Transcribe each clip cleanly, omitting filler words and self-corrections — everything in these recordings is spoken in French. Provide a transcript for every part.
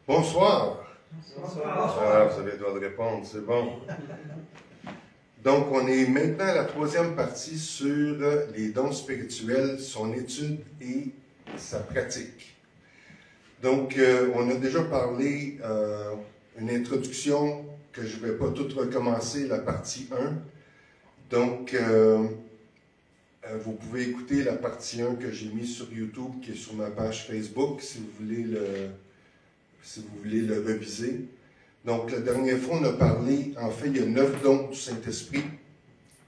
Bonsoir. Bonsoir. Ah, vous avez le droit de répondre, c'est bon. Donc, on est maintenant à la troisième partie sur les dons spirituels, son étude et sa pratique. Donc, on a déjà parlé, une introduction que je ne vais pas toute recommencer, la partie 1. Donc, vous pouvez écouter la partie 1 que j'ai mise sur YouTube, qui est sur ma page Facebook, si vous voulez le reviser. Donc, la dernière fois, on a parlé, en fait, il y a 9 dons du Saint-Esprit.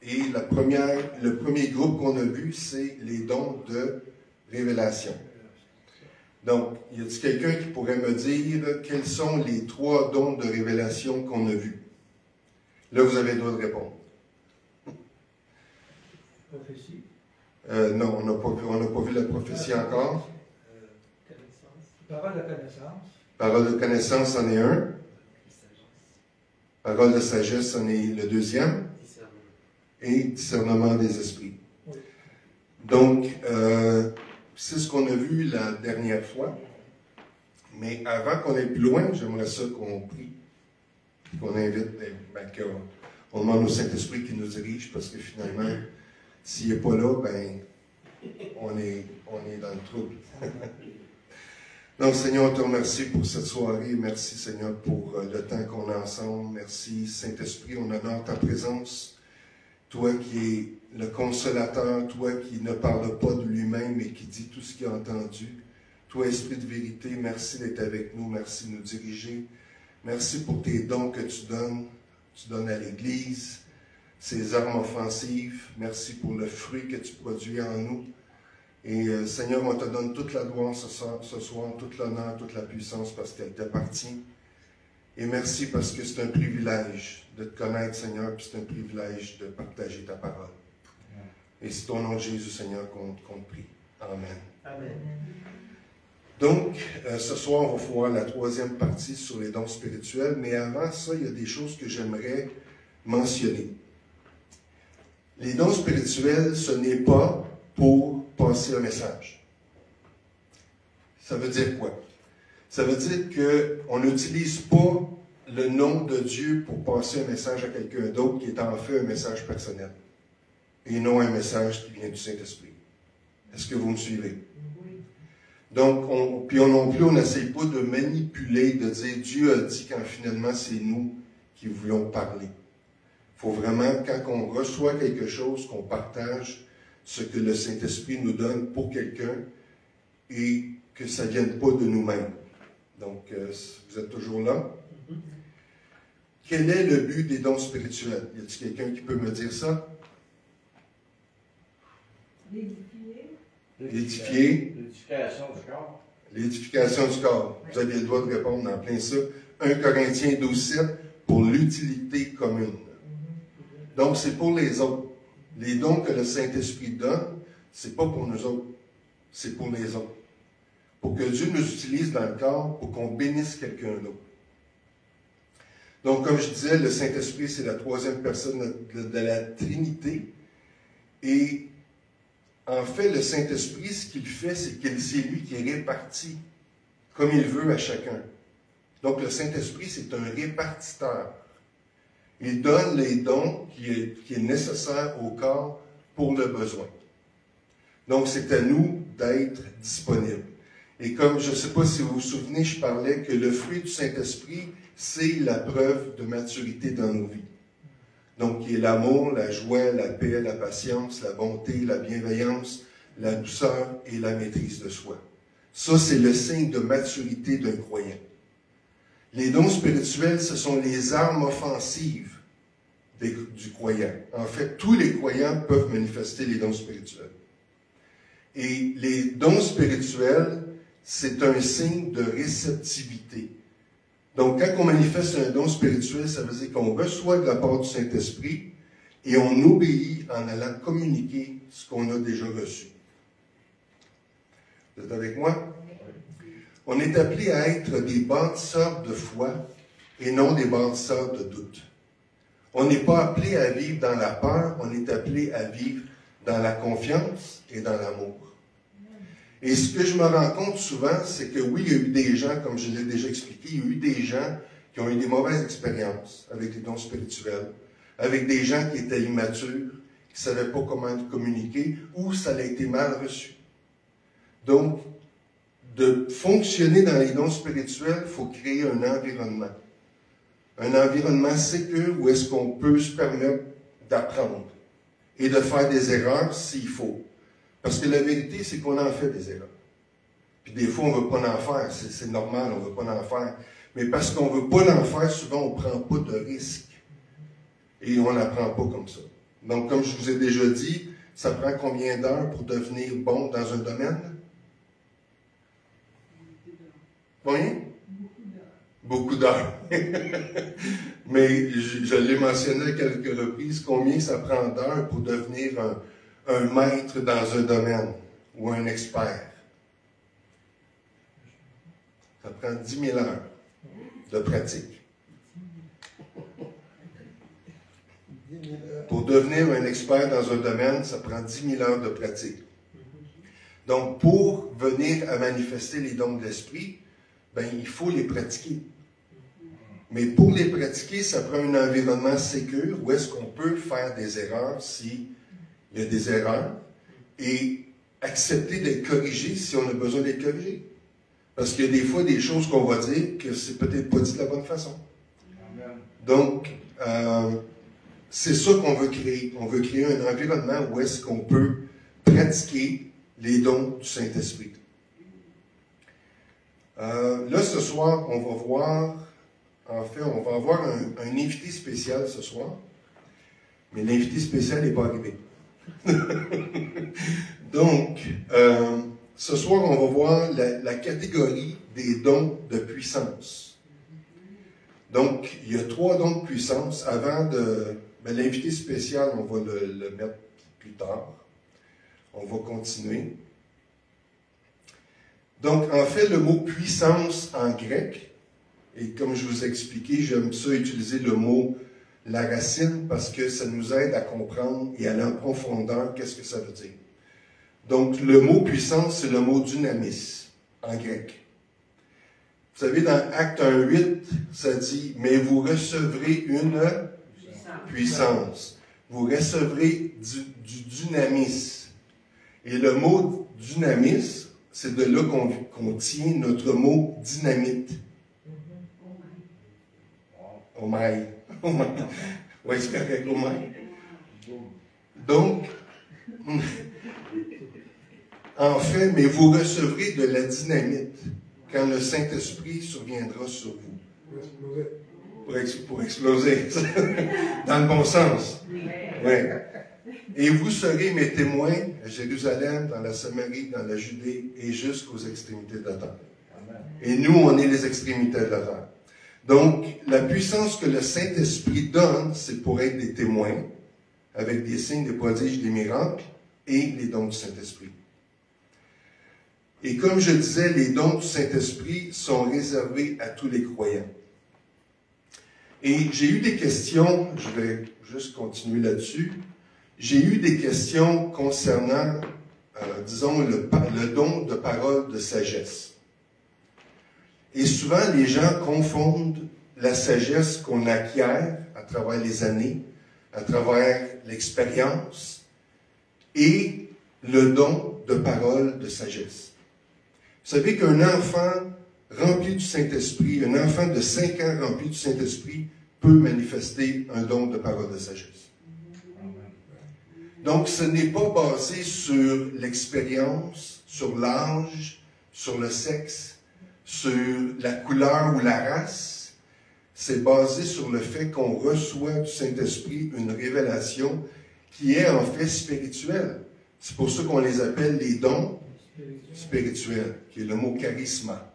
Et le premier groupe qu'on a vu, c'est les dons de révélation. Donc, y a-t-il quelqu'un qui pourrait me dire quels sont les 3 dons de révélation qu'on a vus? Là, vous avez le droit de répondre. Prophétie. Non, on n'a pas vu la prophétie encore. Parole de connaissance. Parole de connaissance, c'en est un. Parole de sagesse, c'en est le deuxième. Et discernement des esprits. Oui. Donc, c'est ce qu'on a vu la dernière fois. Mais avant qu'on aille plus loin, j'aimerais ça qu'on prie, qu'on invite, qu'on demande au Saint-Esprit qui nous dirige, parce que finalement, s'il n'est pas là, ben, on est dans le trouble. Donc, Seigneur, on te remercie pour cette soirée. Merci, Seigneur, pour le temps qu'on a ensemble. Merci, Saint-Esprit, on honore ta présence. Toi qui es le consolateur, toi qui ne parle pas de lui-même, mais qui dit tout ce qu'il a entendu. Toi, Esprit de vérité, merci d'être avec nous, merci de nous diriger. Merci pour tes dons que tu donnes à l'Église, ces armes offensives. Merci pour le fruit que tu produis en nous. Et Seigneur, on te donne toute la gloire ce soir, toute l'honneur, toute la puissance, parce qu'elle t'appartient. Et merci parce que c'est un privilège de te connaître, Seigneur, puis c'est un privilège de partager ta parole. Et c'est au nom de Jésus, Seigneur, qu'on te prie. Amen. Amen. Donc, ce soir, on va voir la troisième partie sur les dons spirituels, mais avant ça, il y a des choses que j'aimerais mentionner. Les dons spirituels, ce n'est pas pour passer un message. Ça veut dire quoi? Ça veut dire qu'on n'utilise pas le nom de Dieu pour passer un message à quelqu'un d'autre qui est en fait un message personnel et non un message qui vient du Saint-Esprit. Est-ce que vous me suivez? Oui. Donc, on n'essaye pas de manipuler, de dire Dieu a dit quand finalement c'est nous qui voulons parler. Il faut vraiment, quand on reçoit quelque chose, qu'on partage ce que le Saint-Esprit nous donne pour quelqu'un et que ça ne vienne pas de nous-mêmes. Donc, vous êtes toujours là? Quel est le but des dons spirituels? Y a-t-il quelqu'un qui peut me dire ça? L'édifier. L'édifier. L'édification du corps. L'édification du corps. Vous avez le droit de répondre en plein ça. 1 Corinthiens 12:7, pour l'utilité commune. Donc, c'est pour les autres. Les dons que le Saint-Esprit donne, c'est pas pour nous autres, c'est pour les autres. Pour que Dieu nous utilise dans le corps, pour qu'on bénisse quelqu'un d'autre. Donc, comme je disais, le Saint-Esprit, c'est la troisième personne de la Trinité. Et en fait, le Saint-Esprit, ce qu'il fait, c'est c'est lui qui répartit comme il veut à chacun. Donc, le Saint-Esprit, c'est un répartiteur. Il donne les dons qui est nécessaire au corps pour le besoin. Donc, c'est à nous d'être disponibles. Et comme, je ne sais pas si vous vous souvenez, je parlais que le fruit du Saint-Esprit, c'est la preuve de maturité dans nos vies. Donc, qui est l'amour, la joie, la paix, la patience, la bonté, la bienveillance, la douceur et la maîtrise de soi. Ça, c'est le signe de maturité d'un croyant. Les dons spirituels, ce sont les armes offensives du croyant. En fait, tous les croyants peuvent manifester les dons spirituels. Et les dons spirituels, c'est un signe de réceptivité. Donc, quand on manifeste un don spirituel, ça veut dire qu'on reçoit de la part du Saint-Esprit et on obéit en allant communiquer ce qu'on a déjà reçu. Vous êtes avec moi? On est appelé à être des bâtisseurs de foi et non des bâtisseurs de doute. On n'est pas appelé à vivre dans la peur, on est appelé à vivre dans la confiance et dans l'amour. Et ce que je me rends compte souvent, c'est que oui, il y a eu des gens, comme je l'ai déjà expliqué, il y a eu des gens qui ont eu des mauvaises expériences avec les dons spirituels, avec des gens qui étaient immatures, qui ne savaient pas comment communiquer, ou ça a été mal reçu. Donc, de fonctionner dans les dons spirituels, il faut créer un environnement. Un environnement sécure où est-ce qu'on peut se permettre d'apprendre et de faire des erreurs s'il faut. Parce que la vérité, c'est qu'on en fait des erreurs. Puis des fois, on ne veut pas en faire. C'est normal, on ne veut pas en faire. Mais parce qu'on ne veut pas en faire, souvent, on ne prend pas de risques. Et on n'apprend pas comme ça. Donc, comme je vous ai déjà dit, ça prend combien d'heures pour devenir bon dans un domaine? Combien? Beaucoup d'heures. Mais je l'ai mentionné à quelques reprises, combien ça prend d'heures pour devenir un maître dans un domaine ou un expert? Ça prend 10 000 heures de pratique. Pour devenir un expert dans un domaine, ça prend 10 000 heures de pratique. Donc, pour venir à manifester les dons de l'esprit, ben, il faut les pratiquer. Mais pour les pratiquer, ça prend un environnement sécure où est-ce qu'on peut faire des erreurs s'il y a des erreurs et accepter d'être corrigé si on a besoin d'être corrigé. Parce qu'il y a des fois des choses qu'on va dire que c'est peut-être pas dit de la bonne façon. Donc, c'est ça qu'on veut créer. On veut créer un environnement où est-ce qu'on peut pratiquer les dons du Saint-Esprit. Là, ce soir, on va voir, en fait, on va avoir un invité spécial ce soir. Mais l'invité spécial n'est pas arrivé. Donc, ce soir, on va voir la catégorie des dons de puissance. Donc, il y a 3 dons de puissance. Avant de... Ben, l'invité spécial, on va le mettre plus tard. On va continuer. Donc, en fait, le mot puissance en grec, et comme je vous ai expliqué, j'aime ça utiliser le mot la racine parce que ça nous aide à comprendre et à aller en profondeur qu'est-ce que ça veut dire. Donc, le mot puissance, c'est le mot dynamis en grec. Vous savez, dans Acte 1:8, ça dit « Mais vous recevrez une puissance. Vous recevrez du dynamis. » Et le mot dynamis, c'est de là qu'on tient notre mot dynamite. Oh my. Oh my. Oui, c'est correct, oh my. Donc, en fait, mais vous recevrez de la dynamite quand le Saint-Esprit surviendra sur vous. Pour exploser. Dans le bon sens. Oui. Et vous serez mes témoins à Jérusalem, dans la Samarie, dans la Judée et jusqu'aux extrémités de la terre. Et nous, on est les extrémités de la terre. Donc, la puissance que le Saint-Esprit donne, c'est pour être des témoins, avec des signes, des prodiges, des miracles, et les dons du Saint-Esprit. Et comme je disais, les dons du Saint-Esprit sont réservés à tous les croyants. Et j'ai eu des questions, je vais juste continuer là-dessus. J'ai eu des questions concernant, disons, le don de parole de sagesse. Et souvent, les gens confondent la sagesse qu'on acquiert à travers les années, à travers l'expérience, et le don de parole de sagesse. Vous savez qu'un enfant rempli du Saint-Esprit, un enfant de 5 ans rempli du Saint-Esprit, peut manifester un don de parole de sagesse. Donc, ce n'est pas basé sur l'expérience, sur l'âge, sur le sexe, sur la couleur ou la race. C'est basé sur le fait qu'on reçoit du Saint-Esprit une révélation qui est en fait spirituelle. C'est pour ça qu'on les appelle les dons spirituels, qui est le mot charisma,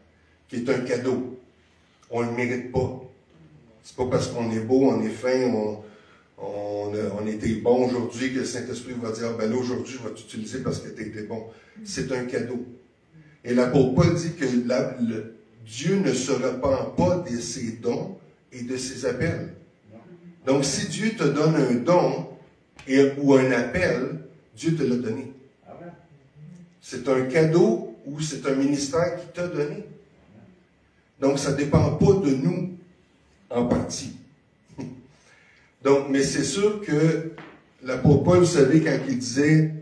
qui est un cadeau. On ne le mérite pas. C'est pas parce qu'on est beau, on est fin, on était bon aujourd'hui que le Saint-Esprit va dire, ben là, aujourd'hui, je vais t'utiliser parce que tu étais bon. C'est un cadeau. Et l'apôtre Paul dit que Dieu ne se repent pas de ses dons et de ses appels. Donc, si Dieu te donne un don ou un appel, Dieu te l'a donné. C'est un cadeau ou c'est un ministère qui t'a donné. Donc, ça ne dépend pas de nous, en partie. Donc, mais c'est sûr que l'apôtre Paul, vous savez, quand il disait,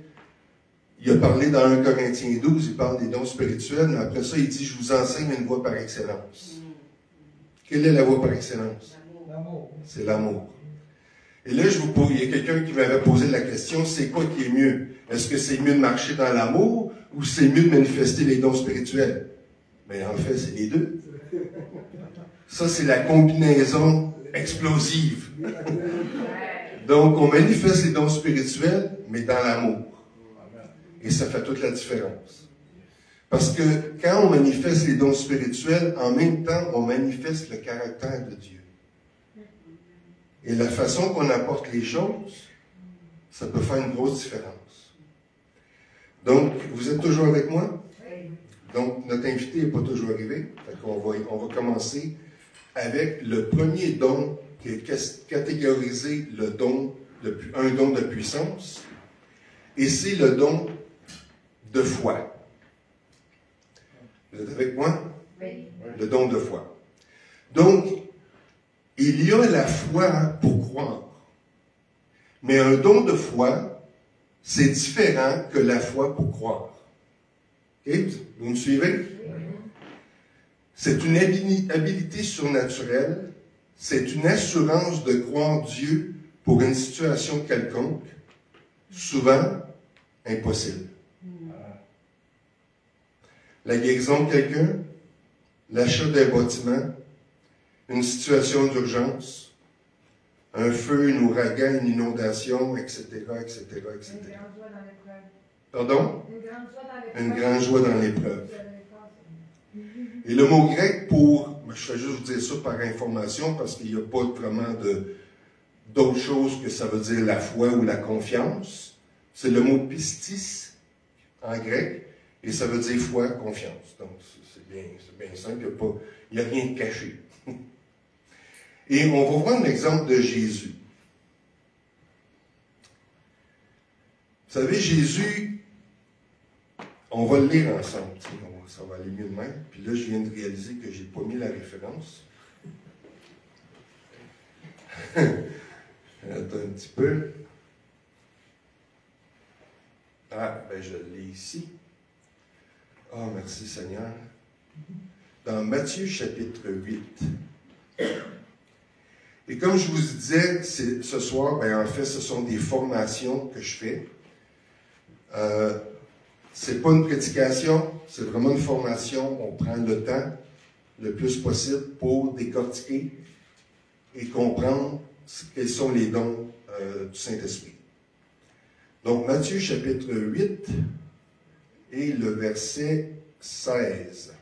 il a parlé dans 1 Corinthiens 12, il parle des dons spirituels, mais après ça, il dit, je vous enseigne une voie par excellence. Quelle est la voie par excellence? L'amour. C'est l'amour. Et là, il y a quelqu'un qui m'avait posé la question, c'est quoi qui est mieux? Est-ce que c'est mieux de marcher dans l'amour ou c'est mieux de manifester les dons spirituels? Mais en fait, c'est les deux. Ça, c'est la combinaison explosive. Donc, on manifeste les dons spirituels, mais dans l'amour. Et ça fait toute la différence. Parce que quand on manifeste les dons spirituels, en même temps, on manifeste le caractère de Dieu. Et la façon qu'on apporte les choses, ça peut faire une grosse différence. Donc, vous êtes toujours avec moi? Donc, notre invité n'est pas toujours arrivé. On va commencer avec le premier don qui est catégorisé un don de puissance. Et c'est le don de foi. Vous êtes avec moi? Oui. Le don de foi. Donc, il y a la foi pour croire. Mais un don de foi, c'est différent que la foi pour croire. OK? Vous me suivez? C'est une habilité surnaturelle. C'est une assurance de croire Dieu pour une situation quelconque, souvent impossible. La guérison de quelqu'un, l'achat d'un bâtiment, une situation d'urgence, un feu, un ouragan, une inondation, etc., etc., etc. Une grande joie dans l'épreuve. Pardon? Une grande joie dans l'épreuve. Une grande joie dans l'épreuve. Et le mot grec pour, je vais juste vous dire ça par information parce qu'il n'y a pas vraiment d'autre chose que ça veut dire la foi ou la confiance. C'est le mot pistis en grec et ça veut dire foi, confiance. Donc c'est bien simple, il n'y a rien de caché. Et on va voir un exemple de Jésus. Vous savez, Jésus, on va le lire ensemble. Ça va aller mieux de même. Puis là, je viens de réaliser que je n'ai pas mis la référence. Attends un petit peu. Ah, ben je l'ai ici. Ah, merci Seigneur. Dans Matthieu chapitre 8. Et comme je vous disais, ce soir, ben en fait, ce sont des formations que je fais. C'est pas une prédication, c'est vraiment une formation. On prend le temps le plus possible pour décortiquer et comprendre quels sont les dons du Saint-Esprit. Donc, Matthieu chapitre 8 et le verset 16.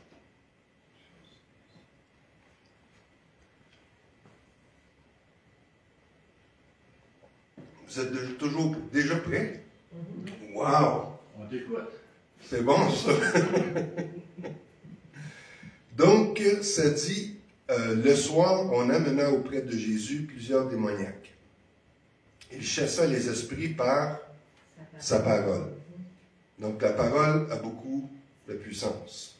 Vous êtes toujours déjà prêts? Wow! On t'écoute. C'est bon, ça. Donc, ça dit, le soir, on amena auprès de Jésus plusieurs démoniaques. Il chassa les esprits par sa parole. Donc, la parole a beaucoup de puissance.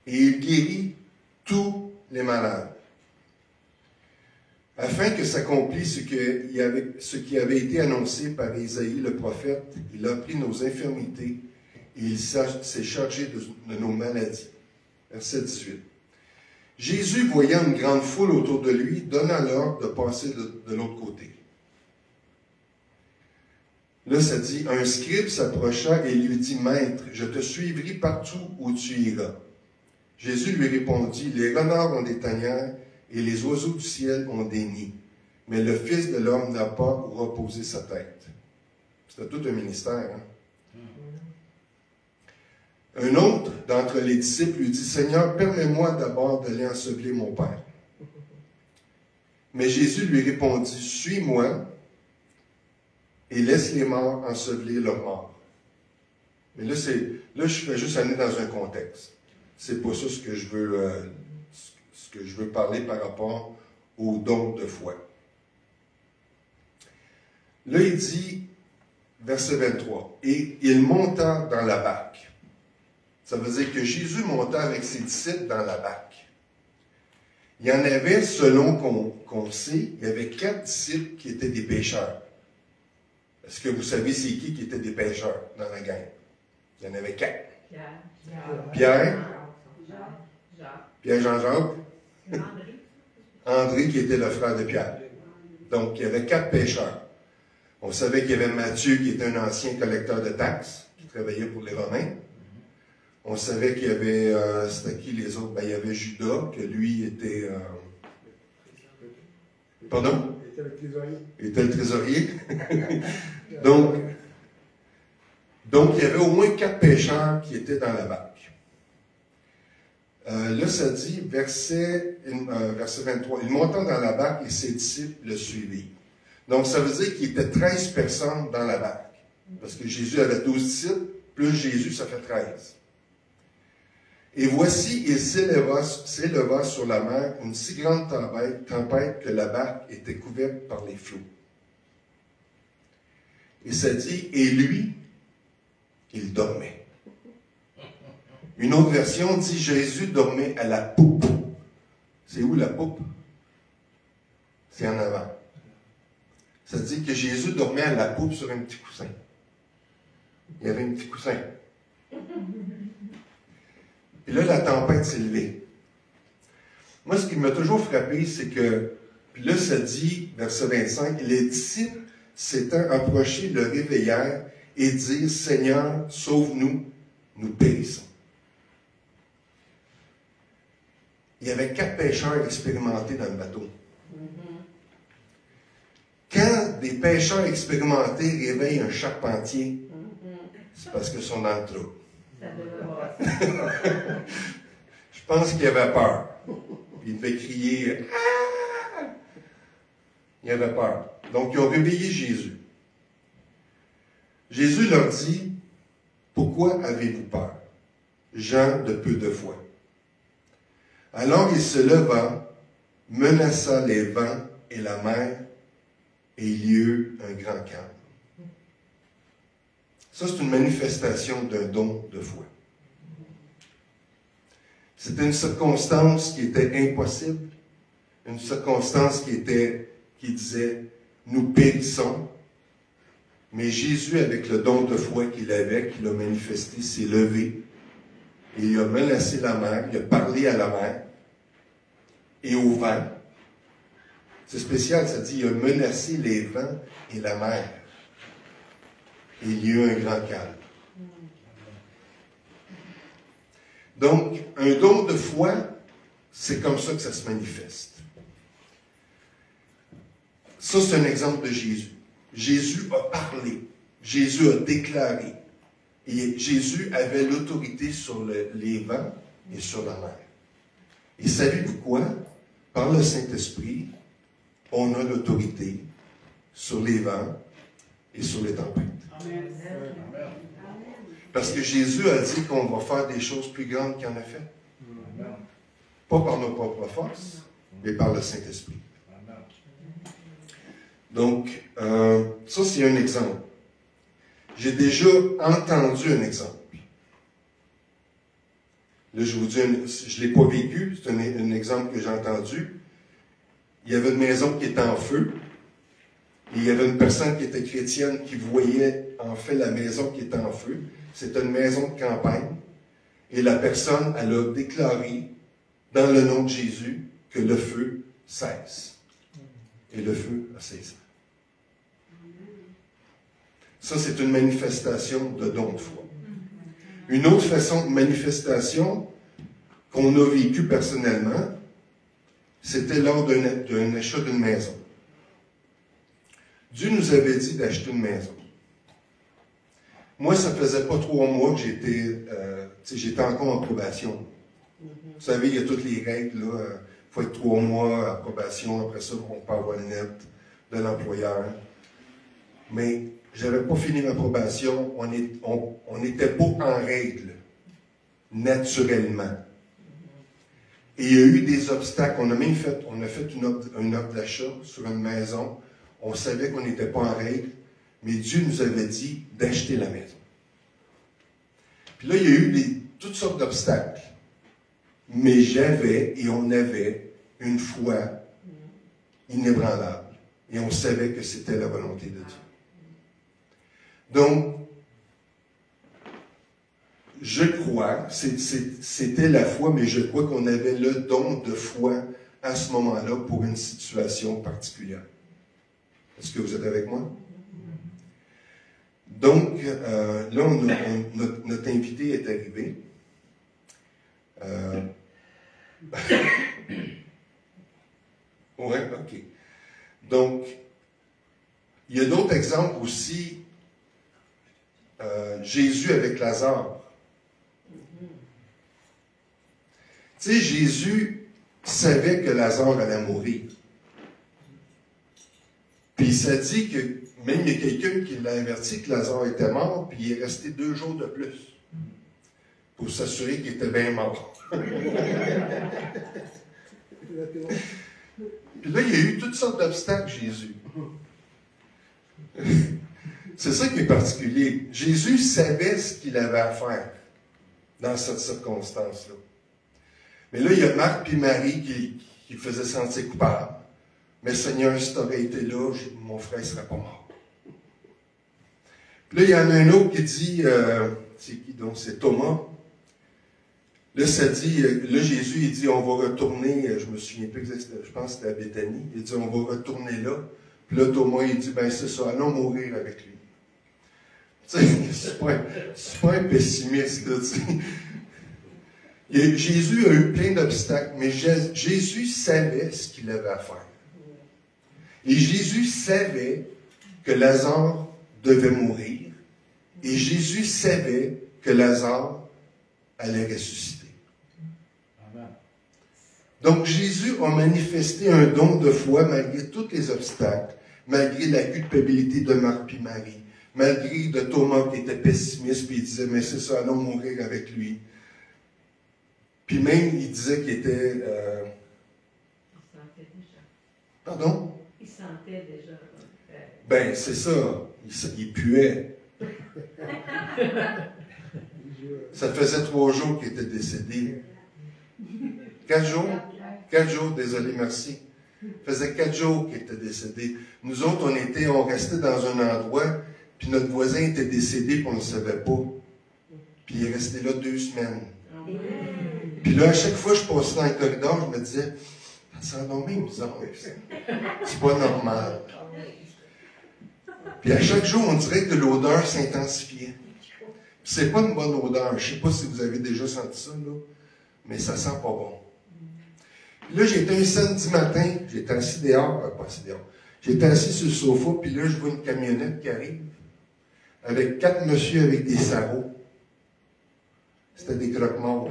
Et il guérit tous les malades. Afin que s'accomplisse ce qui avait été annoncé par Isaïe le prophète, il a pris nos infirmités et il s'est chargé de nos maladies. Verset 18. Jésus, voyant une grande foule autour de lui, donna l'ordre de passer de l'autre côté. Là, ça dit, un scribe s'approcha et lui dit, Maître, je te suivrai partout où tu iras. Jésus lui répondit, les renards ont des tanières et les oiseaux du ciel ont des nids, mais le Fils de l'homme n'a pas où reposer sa tête. C'était tout un ministère, hein? Un autre d'entre les disciples lui dit, Seigneur, permets-moi d'abord d'aller ensevelir mon Père. Mais Jésus lui répondit, suis-moi et laisse les morts ensevelir leurs morts. Mais là, je fais juste aller dans un contexte. C'est pas ça ce que je veux parler par rapport au don de foi. Là, il dit, verset 23, « Et il monta dans la barque. » Ça veut dire que Jésus montait avec ses disciples dans la barque. Il y en avait, selon qu'on sait, il y avait 4 disciples qui étaient des pêcheurs. Est-ce que vous savez c'est qui étaient des pêcheurs dans la gang? Il y en avait 4. Pierre, Jean-Jacques, André qui était le frère de Pierre. Donc, il y avait 4 pêcheurs. On savait qu'il y avait Matthieu qui était un ancien collecteur de taxes, qui travaillait pour les Romains. On savait qu'il y avait, c'était qui les autres? Ben, il y avait Judas, que lui était... Pardon? Il était le trésorier. donc, il y avait au moins 4 pêcheurs qui étaient dans la barque. Là, ça dit, verset 23, il montant dans la barque et ses disciples le suivirent. Donc, ça veut dire qu'il était 13 personnes dans la barque. Parce que Jésus avait 12 disciples, plus Jésus, ça fait 13. Et voici, il s'éleva sur la mer une si grande tempête que la barque était couverte par les flots. Et ça dit, et lui, il dormait. Une autre version dit, Jésus dormait à la poupe. C'est où la poupe? C'est en avant. Ça dit que Jésus dormait à la poupe sur un petit coussin. Il y avait un petit coussin. Et là, la tempête s'est levée. Moi, ce qui m'a toujours frappé, c'est que, puis là, ça dit, verset 25, les disciples s'étant approchés le réveillèrent et dirent, Seigneur, sauve-nous, nous périssons. Il y avait 4 pêcheurs expérimentés dans le bateau. Quand des pêcheurs expérimentés réveillent un charpentier, c'est parce qu'ils sont dans le trou. Je pense qu'il avait peur. Il devait crier. Ah! Il avait peur. Donc, ils ont réveillé Jésus. Jésus leur dit, pourquoi avez-vous peur? Gens de peu de foi. Alors il se leva, menaça les vents et la mer, et il y eut un grand calme. Ça, c'est une manifestation d'un don de foi. C'était une circonstance qui était impossible, une circonstance qui disait, nous périssons, mais Jésus, avec le don de foi qu'il avait, qu'il a manifesté, s'est levé, et il a menacé la mer, il a parlé à la mer, et au vent. C'est spécial, ça dit, il a menacé les vents et la mer. Et il y a eu un grand calme. Donc, un don de foi, c'est comme ça que ça se manifeste. Ça, c'est un exemple de Jésus. Jésus a parlé. Jésus a déclaré. Et Jésus avait l'autorité sur les vents et sur la mer. Et savez-vous quoi? Par le Saint-Esprit, on a l'autorité sur les vents et sur les tempêtes. Amen. Parce que Jésus a dit qu'on va faire des choses plus grandes qu'il en a fait. Pas par nos propres forces, mais par le Saint-Esprit. Donc, ça c'est un exemple. J'ai déjà entendu un exemple. Là, je vous dis, je ne l'ai pas vécu, c'est un exemple que j'ai entendu. Il y avait une maison qui était en feu. Et il y avait une personne qui était chrétienne qui voyait en fait la maison qui était en feu. C'était une maison de campagne. Et la personne, elle a déclaré, dans le nom de Jésus, que le feu cesse. Et le feu a cessé. Ça, c'est une manifestation de don de foi. Une autre façon de manifestation qu'on a vécue personnellement, c'était lors d'un achat d'une maison. Dieu nous avait dit d'acheter une maison. Moi, ça faisait pas 3 mois que j'étais encore en probation. Vous savez, il y a toutes les règles, là. Il faut être 3 mois en probation, après ça, on peut avoir le net de l'employeur. Mais j'avais pas fini ma probation, on n'était pas en règle, naturellement. Et il y a eu des obstacles. On a fait une offre d'achat sur une maison. On savait qu'on n'était pas en règle, mais Dieu nous avait dit d'acheter la maison. Puis là, il y a eu toutes sortes d'obstacles. Mais j'avais et on avait une foi inébranlable. Et on savait que c'était la volonté de Dieu. Donc, je crois, c'était la foi, mais je crois qu'on avait le don de foi à ce moment-là pour une situation particulière. Est-ce que vous êtes avec moi? Donc, là, notre invité est arrivé. Oui, OK. Donc, il y a d'autres exemples aussi. Jésus avec Lazare. Tu sais, Jésus savait que Lazare allait mourir. Puis ça dit que même il y a quelqu'un qui l'a averti que Lazare était mort, puis il est resté 2 jours de plus pour s'assurer qu'il était bien mort. Puis là, il y a eu toutes sortes d'obstacles, Jésus. C'est ça qui est particulier. Jésus savait ce qu'il avait à faire dans cette circonstance-là. Mais là, il y a Marthe et Marie qui faisaient sentir coupable. Mais Seigneur, si tu aurais été là, mon frère ne serait pas mort. Puis là, il y en a un autre qui dit, c'est qui donc? C'est Thomas. Là, ça dit, là, Jésus, il dit, on va retourner, je me souviens plus exactement, je pense que c'était à Béthanie. Il dit, on va retourner là. Puis là, Thomas, il dit, ben c'est ça, allons mourir avec lui. Tu sais, c'est pas un pessimiste, là, tu sais. Jésus a eu plein d'obstacles, mais Jésus savait ce qu'il avait à faire. Et Jésus savait que Lazare devait mourir. Et Jésus savait que Lazare allait ressusciter. Amen. Donc Jésus a manifesté un don de foi malgré tous les obstacles, malgré la culpabilité de Marthe et Marie, malgré de Thomas qui était pessimiste, puis il disait, mais c'est ça, allons mourir avec lui. Puis même, il disait qu'il était... Il sentait déjà. Pardon? Il sentait déjà. Ben, c'est ça. Il puait. Ça faisait 3 jours qu'il était décédé. 4 jours? 4 jours, désolé, merci. Ça faisait 4 jours qu'il était décédé. Nous autres, on restait dans un endroit, puis notre voisin était décédé, puis on ne le savait pas. Puis il est resté là 2 semaines. Puis là, à chaque fois que je passais dans le corridor, je me disais, ça sent donc bien bizarre. C'est pas normal. Puis à chaque jour, on dirait que l'odeur s'intensifiait. C'est pas une bonne odeur. Je sais pas si vous avez déjà senti ça, là, mais ça sent pas bon. Puis là, j'étais un samedi matin, j'étais assis dehors, pas assis dehors, j'étais assis sur le sofa, puis là, je vois une camionnette qui arrive, avec 4 messieurs avec des sarraux. C'était des croque-morts.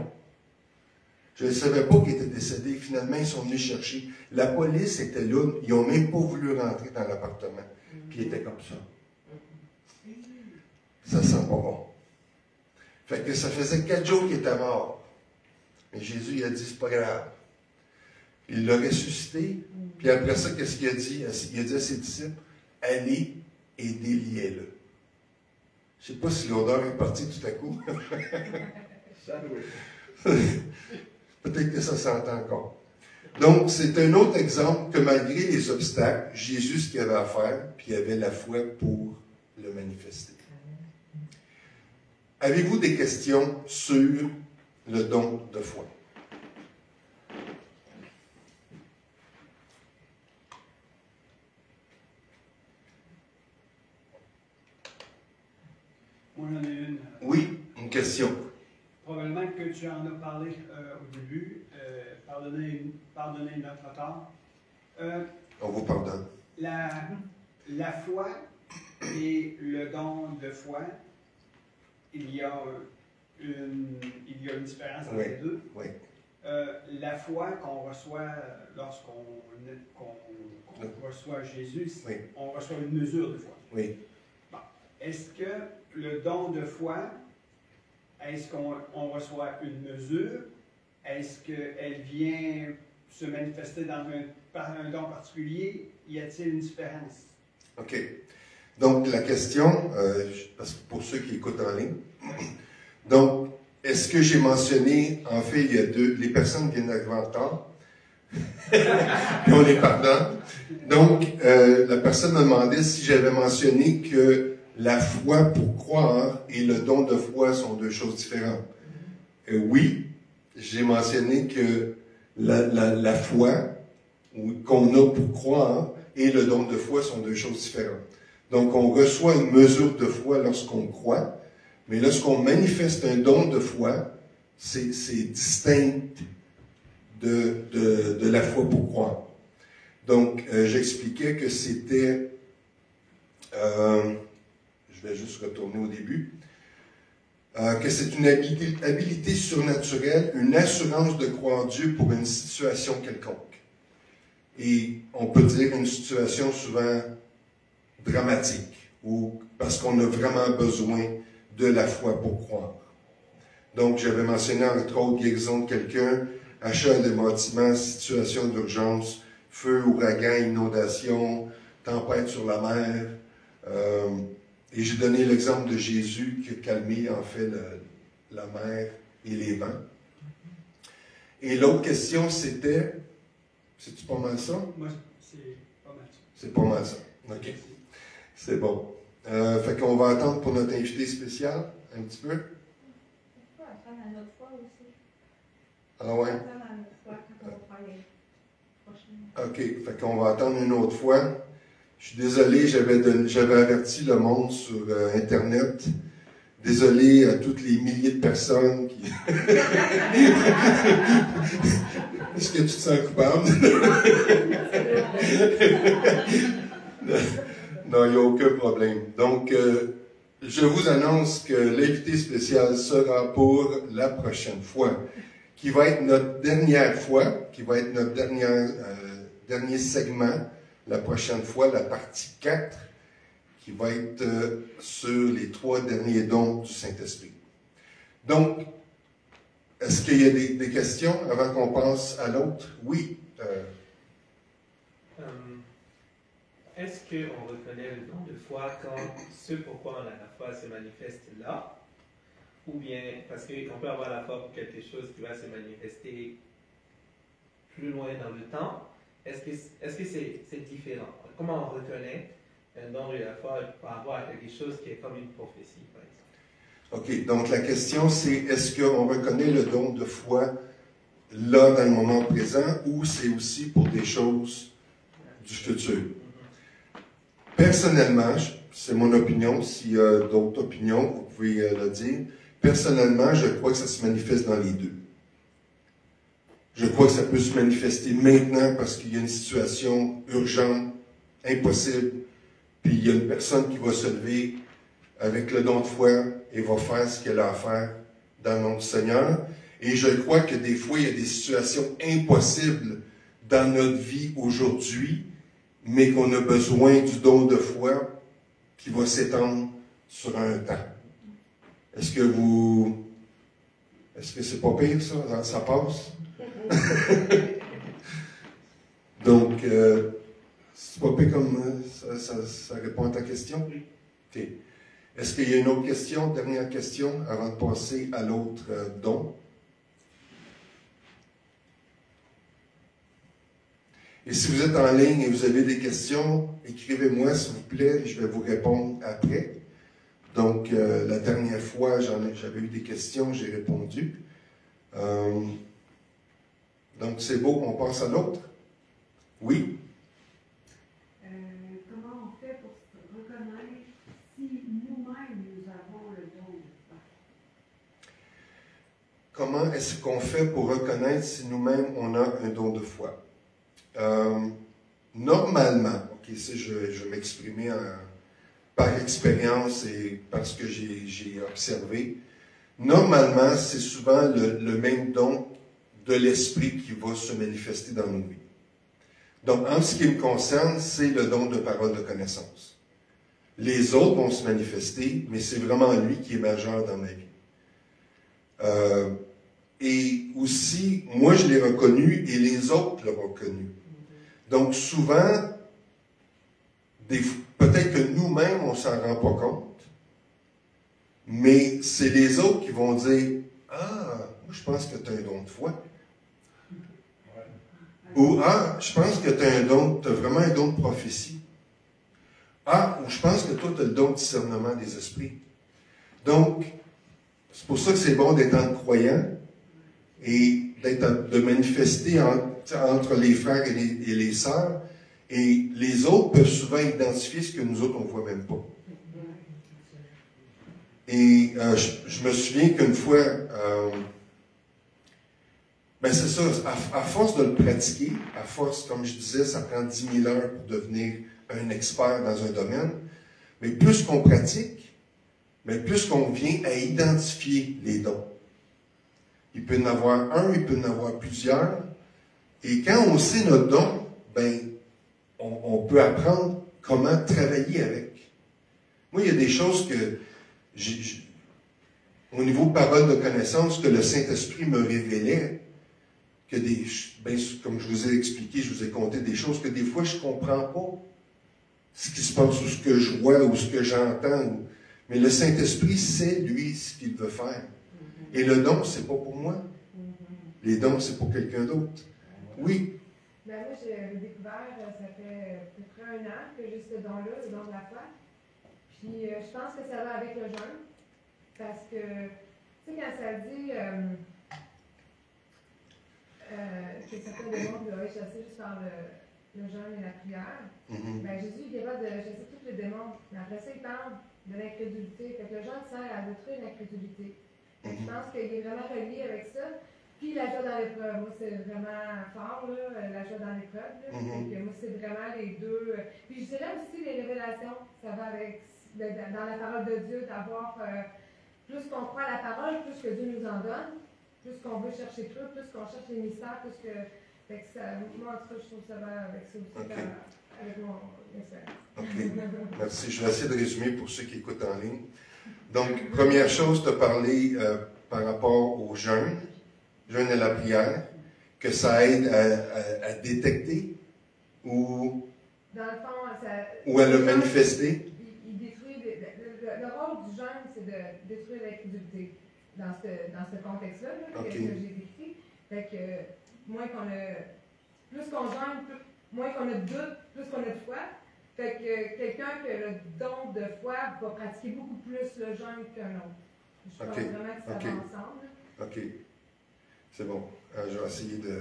Je ne savais pas qu'ils étaient décédés. Finalement, ils sont venus chercher. La police était là. Ils n'ont même pas voulu rentrer dans l'appartement. Puis ils étaient comme ça. Ça sent pas bon. Fait que ça faisait 4 jours qu'il était mort. Mais Jésus, il a dit, c'est pas grave. Il l'a ressuscité. Puis après ça, qu'est-ce qu'il a dit? Il a dit à ses disciples, allez et déliez-le. Je ne sais pas si l'odeur est partie tout à coup. Peut-être que ça s'entend encore. Donc, c'est un autre exemple que malgré les obstacles, Jésus, ce qu'il avait à faire, puis il avait la foi pour le manifester. Avez-vous des questions sur le don de foi? Moi, j'en ai une. Oui, une question. Probablement que tu en as parlé au début. Pardonnez notre retard. On vous pardonne. La foi et le don de foi, il y a une différence entre les deux. Oui. La foi qu'on reçoit lorsqu'on reçoit Jésus, oui. On reçoit une mesure de foi. Oui. Bon. Est-ce que le don de foi, est-ce qu'on reçoit une mesure? Est-ce qu'elle vient se manifester par un don particulier? Y a-t-il une différence? OK. Donc, la question, parce que pour ceux qui écoutent en ligne, donc, est-ce que j'ai mentionné, en fait, il y a les personnes viennent d'arriver en retard, puis on les pardonne. Donc, la personne me demandait si j'avais mentionné que la foi pour croire et le don de foi sont deux choses différentes. Oui, j'ai mentionné que la foi qu'on a pour croire et le don de foi sont deux choses différentes. Donc, on reçoit une mesure de foi lorsqu'on croit, mais lorsqu'on manifeste un don de foi, c'est distinct de la foi pour croire. Donc, j'expliquais que c'était, je vais juste retourner au début, que c'est une habilité surnaturelle, une assurance de croire en Dieu pour une situation quelconque. Et on peut dire une situation souvent dramatique, ou parce qu'on a vraiment besoin de la foi pour croire. Donc, j'avais mentionné entre autres guérison de quelqu'un, achat de bâtiments, situation d'urgence, feu, ouragan, inondation, tempête sur la mer. Et j'ai donné l'exemple de Jésus qui a calmé en fait la mer et les vents. Et l'autre question c'était, c'est-tu pas mal ça? Moi, c'est pas mal ça. C'est pas mal ça. OK. C'est bon. Fait qu'on va attendre pour notre invité spécial, un petit peu. On peut attendre à notre fois aussi. Ah ouais? Attendre à notre fois quand on va faire les prochaines. OK. Fait qu'on va attendre une autre fois. Je suis désolé, j'avais averti le monde sur Internet. Désolé à toutes les milliers de personnes qui... Est-ce que tu te sens coupable? Non, il n'y a aucun problème. Donc, je vous annonce que l'invité spécial sera pour la prochaine fois, qui va être notre dernière fois, qui va être notre dernier segment, la prochaine fois, la partie 4, qui va être sur les 3 derniers dons du Saint-Esprit. Donc, est-ce qu'il y a des questions avant qu'on passe à l'autre? Oui. Est-ce qu'on reconnaît le don de foi quand ce pourquoi on a la foi se manifeste là? Ou bien, parce qu'on peut avoir la foi pour quelque chose qui va se manifester plus loin dans le temps? Est-ce que c'est différent? Comment on reconnaît un don de la foi par rapport à quelque chose qui est comme une prophétie, par exemple? OK. Donc, la question, c'est est-ce qu'on reconnaît le don de foi là, dans le moment présent, ou c'est aussi pour des choses du futur? Personnellement, c'est mon opinion. S'il y a d'autres opinions, vous pouvez le dire. Personnellement, je crois que ça se manifeste dans les deux. Je crois que ça peut se manifester maintenant parce qu'il y a une situation urgente, impossible, puis il y a une personne qui va se lever avec le don de foi et va faire ce qu'elle a à faire dans le nom du Seigneur. Et je crois que des fois, il y a des situations impossibles dans notre vie aujourd'hui, mais qu'on a besoin du don de foi qui va s'étendre sur un temps. Est-ce que c'est pas pire, ça? Ça passe? Donc, c'est pas pire comme ça répond à ta question? Oui. OK. Est-ce qu'il y a une autre question, dernière question, avant de passer à l'autre don? Et si vous êtes en ligne et vous avez des questions, écrivez-moi s'il vous plaît, je vais vous répondre après. Donc, la dernière fois, j'avais eu des questions, j'ai répondu. Donc, c'est beau, on passe à l'autre? Oui? Comment on fait pour reconnaître si nous-mêmes nous avons le don de foi? Comment est-ce qu'on fait pour reconnaître si nous-mêmes on a un don de foi? Normalement, ok, ça je vais m'exprimer par expérience et parce que j'ai observé, normalement, c'est souvent le même don de l'esprit qui va se manifester dans nos vies. Donc, en ce qui me concerne, c'est le don de parole de connaissance. Les autres vont se manifester, mais c'est vraiment lui qui est majeur dans ma vie. Et aussi, moi je l'ai reconnu et les autres l'ont reconnu. Donc souvent, peut-être que nous-mêmes, on ne s'en rend pas compte, mais c'est les autres qui vont dire « Ah, moi, je pense que tu as un don de foi. Ou, ah, je pense que tu as vraiment un don de prophétie. Ah, ou je pense que toi, tu as le don de discernement des esprits. Donc, c'est pour ça que c'est bon d'être en croyant et de manifester entre les frères et les sœurs. Et les autres peuvent souvent identifier ce que nous autres, on ne voit même pas. Et je me souviens qu'une fois, ben c'est ça, à force de le pratiquer, à force, comme je disais, ça prend 10 000 heures pour devenir un expert dans un domaine, mais plus qu'on pratique, mais plus qu'on vient à identifier les dons. Il peut y en avoir un, il peut y en avoir plusieurs, et quand on sait notre don, ben, on peut apprendre comment travailler avec. Moi, il y a des choses que, au niveau de parole de connaissance, que le Saint-Esprit me révélait, que comme je vous ai expliqué, je vous ai conté des choses que des fois, je ne comprends pas ce qui se passe, ou ce que je vois, ou ce que j'entends. Mais le Saint-Esprit sait, lui, ce qu'il veut faire. Et le don, c'est pas pour moi. Les dons, c'est pour quelqu'un d'autre. Oui. Ben moi, j'ai découvert, ça fait à peu près 1 an que j'ai ce don-là, le don de la foi. Puis je pense que ça va avec le jeûne. Parce que, tu sais, quand ça dit que certains démons doivent être chassés juste par le jeûne et la prière, ben Jésus est capable de chasser tous les démons. Mais après ça, il parle de l'incrédulité. Fait que le jeûne sert à détruire l'incrédulité. Je pense qu'il est vraiment relié avec ça. Puis la joie dans l'épreuve, moi c'est vraiment fort, là, la joie dans l'épreuve. Moi c'est vraiment les deux. Puis je dirais aussi les révélations, ça va avec, dans la parole de Dieu, d'avoir, plus qu'on croit à la parole, plus que Dieu nous en donne, plus qu'on veut chercher plus qu'on cherche les mystères, plus que ça, moi en tout cas je trouve que ça va avec ça aussi, avec mon expérience. OK, merci. Je vais essayer de résumer pour ceux qui écoutent en ligne. Donc, première chose, de parler par rapport au jeûne et la prière, que ça aide à détecter ou, dans le fond, ou à le manifester. Il détruit, le rôle du jeûne, c'est de détruire l'incrédulité dans ce contexte-là que j'ai décrit. Fait que plus qu'on jeûne, moins qu'on a de doute, plus qu'on a de foi. Fait que quelqu'un qui a le don de foi va pratiquer beaucoup plus le jeûne qu'un autre. Je pense vraiment que ça va ensemble. OK. C'est bon. Je vais essayer de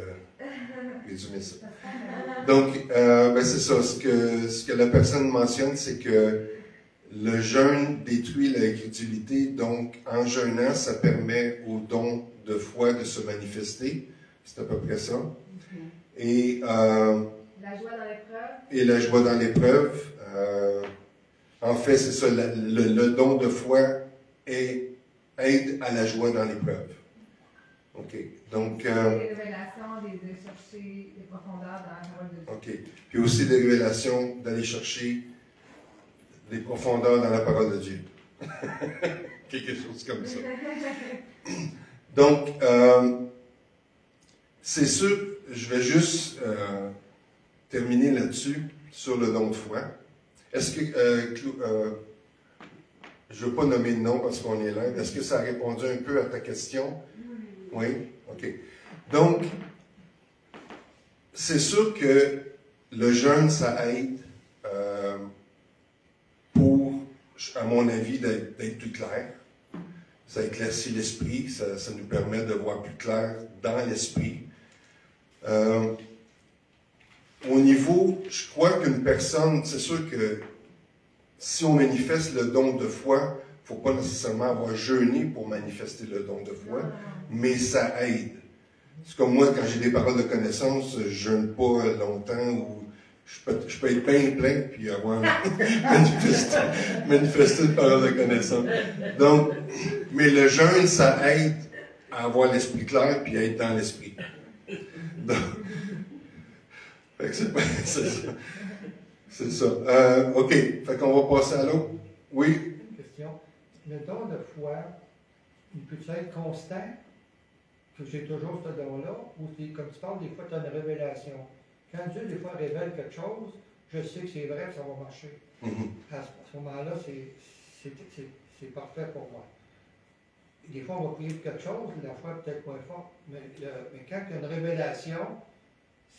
résumer ça. Donc, c'est ça. Ce que la personne mentionne, c'est que le jeûne détruit l'incrédulité. Donc, en jeûnant, ça permet au don de foi de se manifester. C'est à peu près ça. Et la joie dans l'épreuve. Et la joie dans l'épreuve. En fait, c'est ça. Le don de foi aide à la joie dans l'épreuve. OK. Donc. Les révélations, de chercher les profondeurs dans la parole de Dieu. OK. Puis aussi des révélations, d'aller chercher des profondeurs dans la parole de Dieu. Quelque chose comme ça. Donc, c'est sûr, je vais juste terminer là-dessus, sur le don de foi. Est-ce que, je ne veux pas nommer de nom parce qu'on est là, est-ce que ça a répondu un peu à ta question? Oui? OK. Donc, c'est sûr que le jeûne, ça aide pour, à mon avis, d'être plus clair. Ça éclaircit l'esprit, ça nous permet de voir plus clair dans l'esprit. Au niveau, je crois qu'une personne, c'est sûr que si on manifeste le don de foi, il ne faut pas nécessairement avoir jeûné pour manifester le don de foi, mais ça aide. C'est comme moi, quand j'ai des paroles de connaissance, je ne jeûne pas longtemps ou je peux être bien plein puis avoir manifesté une parole de connaissance. Donc, mais le jeûne, ça aide à avoir l'esprit clair puis à être dans l'esprit. Donc, c'est ça. C'est ça. OK. Fait qu'on va passer à l'autre. Oui? Question. Le don de foi, il peut être constant? Que j'ai toujours ce don-là? Ou comme tu parles, des fois, tu as une révélation. Quand Dieu, des fois, révèle quelque chose, je sais que c'est vrai que ça va marcher. À ce moment-là, c'est parfait pour moi. des fois, on va prier pour quelque chose, la foi est peut-être moins forte, mais quand il y a une révélation,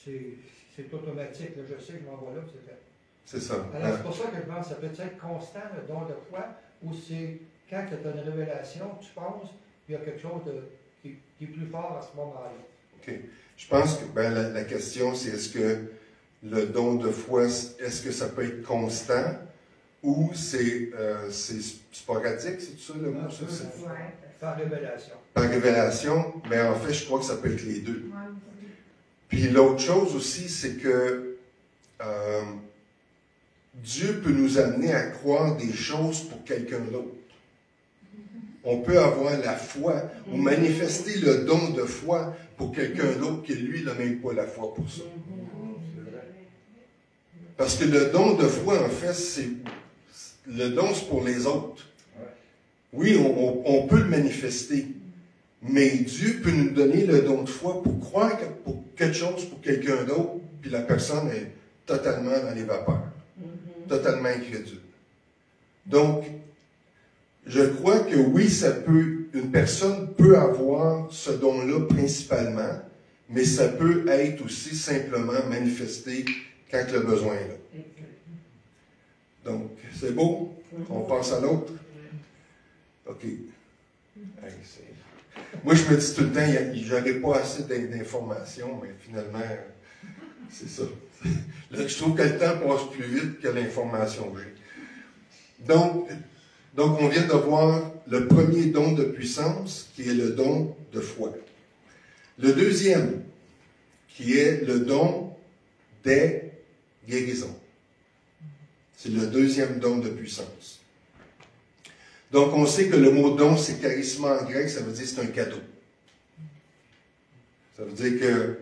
c'est automatique. Là, je sais, je m'en vais là, c'est fait. C'est ça. Alors, c'est pour ça que je pense que ça peut être constant, le don de foi, ou c'est quand tu as une révélation, tu penses, puis il y a quelque chose qui est plus fort à ce moment-là. OK. Je pense que la question, c'est est-ce que le don de foi, est-ce que ça peut être constant ou c'est sporadique, c'est tout ça le mot? Ça, Par révélation. Par révélation, mais en fait, je crois que ça peut être les deux. Ouais. Puis l'autre chose aussi, c'est que Dieu peut nous amener à croire des choses pour quelqu'un d'autre. On peut avoir la foi ou manifester le don de foi pour quelqu'un d'autre qui, lui, n'a même pas la foi pour ça. Parce que le don de foi, en fait, le don, c'est pour les autres. Oui, on peut le manifester, mais Dieu peut nous donner le don de foi pour croire pour quelque chose pour quelqu'un d'autre, puis la personne est totalement dans les vapeurs, totalement incrédule. Donc, je crois que oui, une personne peut avoir ce don-là principalement, mais ça peut être aussi simplement manifesté quand le besoin est là. Donc, c'est beau? On passe à l'autre? OK. Moi, je me dis tout le temps, j'aurais pas assez d'informations, mais finalement, c'est ça. Là, je trouve que le temps passe plus vite que l'information que j'ai. Donc, on vient de voir le premier don de puissance, qui est le don de foi. Le deuxième, qui est le don des guérisons. C'est le deuxième don de puissance. Donc, on sait que le mot don, c'est charisma en grec, ça veut dire c'est un cadeau. Ça veut dire que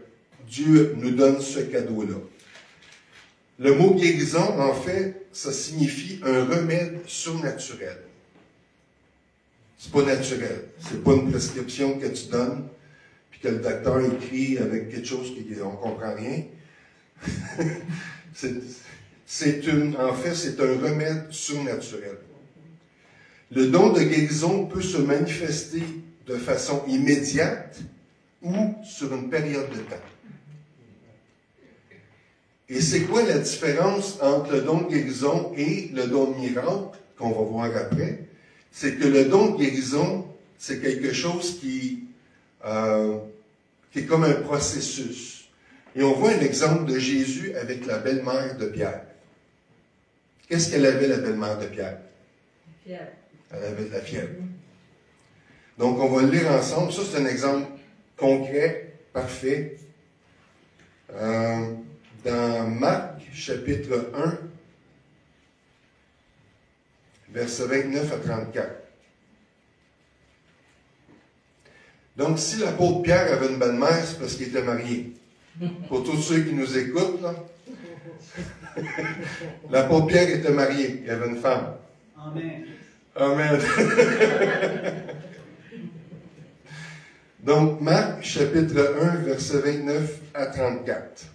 Dieu nous donne ce cadeau-là. Le mot guérison, en fait, ça signifie un remède surnaturel. C'est pas naturel. C'est pas une prescription que tu donnes, puis que le docteur écrit avec quelque chose qu'on ne comprend rien. En fait, c'est un remède surnaturel. Le don de guérison peut se manifester de façon immédiate ou sur une période de temps. Et c'est quoi la différence entre le don de guérison et le don de miracle, qu'on va voir après? C'est que le don de guérison, c'est quelque chose qui est comme un processus. Et on voit un exemple de Jésus avec la belle-mère de Pierre. Qu'est-ce qu'elle avait, la belle-mère de Pierre? Fièvre. Elle avait de la fièvre. Donc, on va le lire ensemble. Ça, c'est un exemple concret, parfait. Dans Marc, chapitre 1, versets 29 à 34. Donc, si l'apôtre Pierre avait une belle-mère, c'est parce qu'il était marié. Pour tous ceux qui nous écoutent, là, l'apôtre Pierre était marié, il avait une femme. Amen. Amen. Donc, Marc, chapitre 1, versets 29 à 34.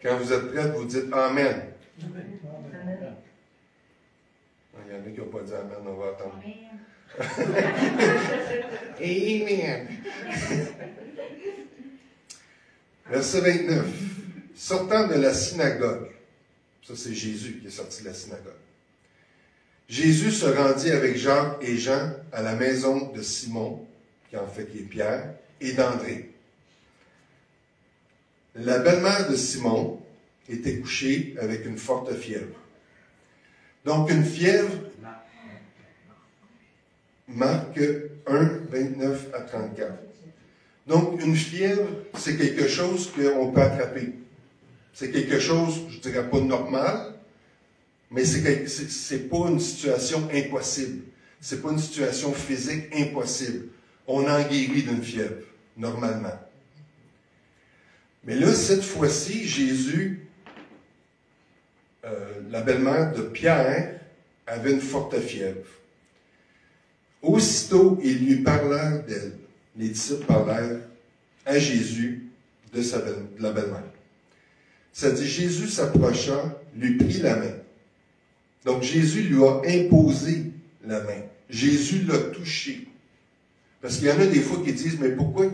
Quand vous êtes prêts, vous dites Amen. Amen. Il y en a qui n'ont pas dit Amen, on va attendre. Amen. Amen. Verset 29. Sortant de la synagogue, ça c'est Jésus qui est sorti de la synagogue, Jésus se rendit avec Jacques et Jean à la maison de Simon, qui en fait qui est Pierre, et d'André. La belle-mère de Simon était couchée avec une forte fièvre. Donc une fièvre, Marc 1, 29 à 34. Donc une fièvre, c'est quelque chose qu'on peut attraper. C'est quelque chose, je ne dirais pas normal, mais c'est pas une situation impossible. C'est pas une situation physique impossible. On en guérit d'une fièvre, normalement. Mais là, cette fois-ci, Jésus, la belle-mère de Pierre, avait une forte fièvre. Aussitôt, ils lui parlèrent d'elle. Les disciples parlèrent à Jésus de la belle-mère. Ça dit, Jésus s'approcha, lui prit la main. Donc Jésus lui a imposé la main. Jésus l'a touché. Parce qu'il y en a des fois qui disent, mais pourquoi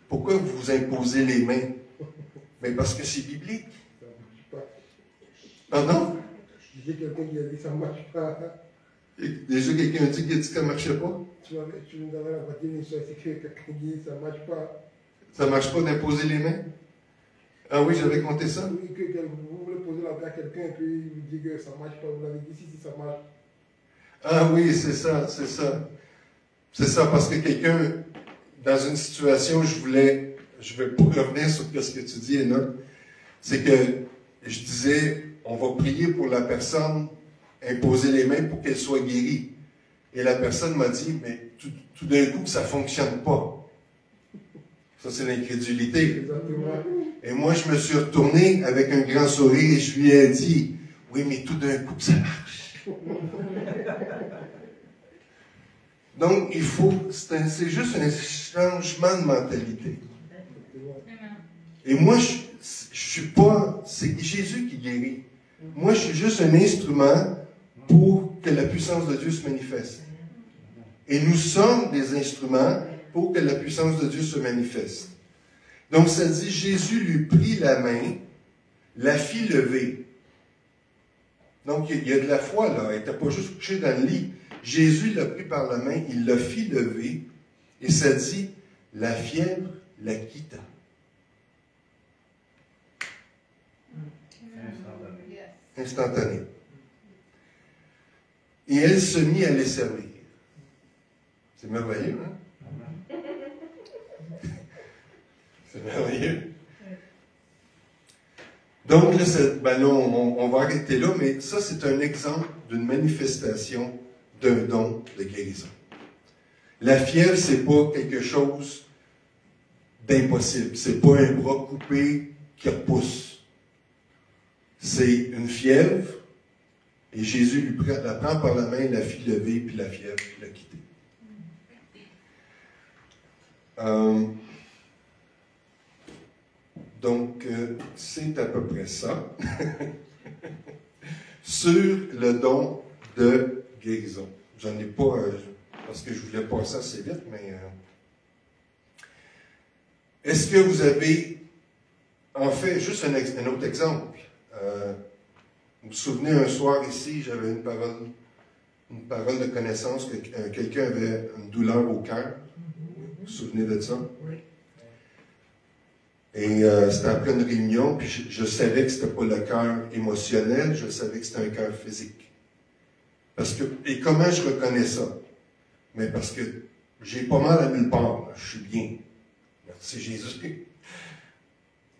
vous vous imposez les mains? Mais parce que c'est biblique. Ça ne marche pas. Pardon? J'ai quelqu'un qui a dit que ça ne marche pas. Et déjà, quelqu'un a dit que ça ne marchait pas? Tu nous avais apporté une histoire, c'est que quelqu'un dit que ça ne marche pas. Ça ne marche pas d'imposer les mains? Ah oui, j'avais compté ça? Oui, que vous voulez poser la main à quelqu'un et puis il vous dit que ça ne marche pas. Vous l'avez dit si ça marche. Ah oui, c'est ça, c'est ça. C'est ça, parce que quelqu'un, dans une situation, je vais pas revenir sur ce que tu dis, Enoch, c'est que je disais, on va prier pour la personne, imposer les mains pour qu'elle soit guérie. Et la personne m'a dit, mais tout d'un coup, ça ne fonctionne pas. Ça, c'est l'incrédulité. Exactement. Et moi, je me suis retourné avec un grand sourire et je lui ai dit, oui, mais tout d'un coup, ça marche. Donc, c'est juste un changement de mentalité. Et moi, je suis pas, c'est Jésus qui guérit. Moi, je suis juste un instrument pour que la puissance de Dieu se manifeste. Et nous sommes des instruments pour que la puissance de Dieu se manifeste. Donc, ça dit, Jésus lui prit la main, la fit lever. Donc, il y a de la foi là. Elle n'était pas juste couchée dans le lit. Jésus l'a pris par la main, il l'a fit lever, et ça dit, la fièvre la quitta. Instantané. Et elle se mit à les servir. C'est merveilleux, hein? C'est merveilleux. Donc, là, on va arrêter là, mais ça, c'est un exemple d'une manifestation d'un don de guérison. La fièvre, c'est pas quelque chose d'impossible. C'est pas un bras coupé qui repousse. C'est une fièvre, et Jésus la prend par la main, la fit lever, puis la fièvre l'a quittée. Donc, c'est à peu près ça. Sur le don de guérison. J'en ai pas, parce que je voulais passer assez vite, mais... Est-ce que vous avez... En fait, juste un autre exemple. Vous vous souvenez, un soir ici, j'avais une parole de connaissance que quelqu'un avait une douleur au cœur. Vous vous souvenez de ça? Oui. Et c'était après une réunion, puis je savais que c'était pas le cœur émotionnel, je savais que c'était un cœur physique. Et comment je reconnais ça? Mais parce que j'ai pas mal à nulle part, là, je suis bien. Merci Jésus.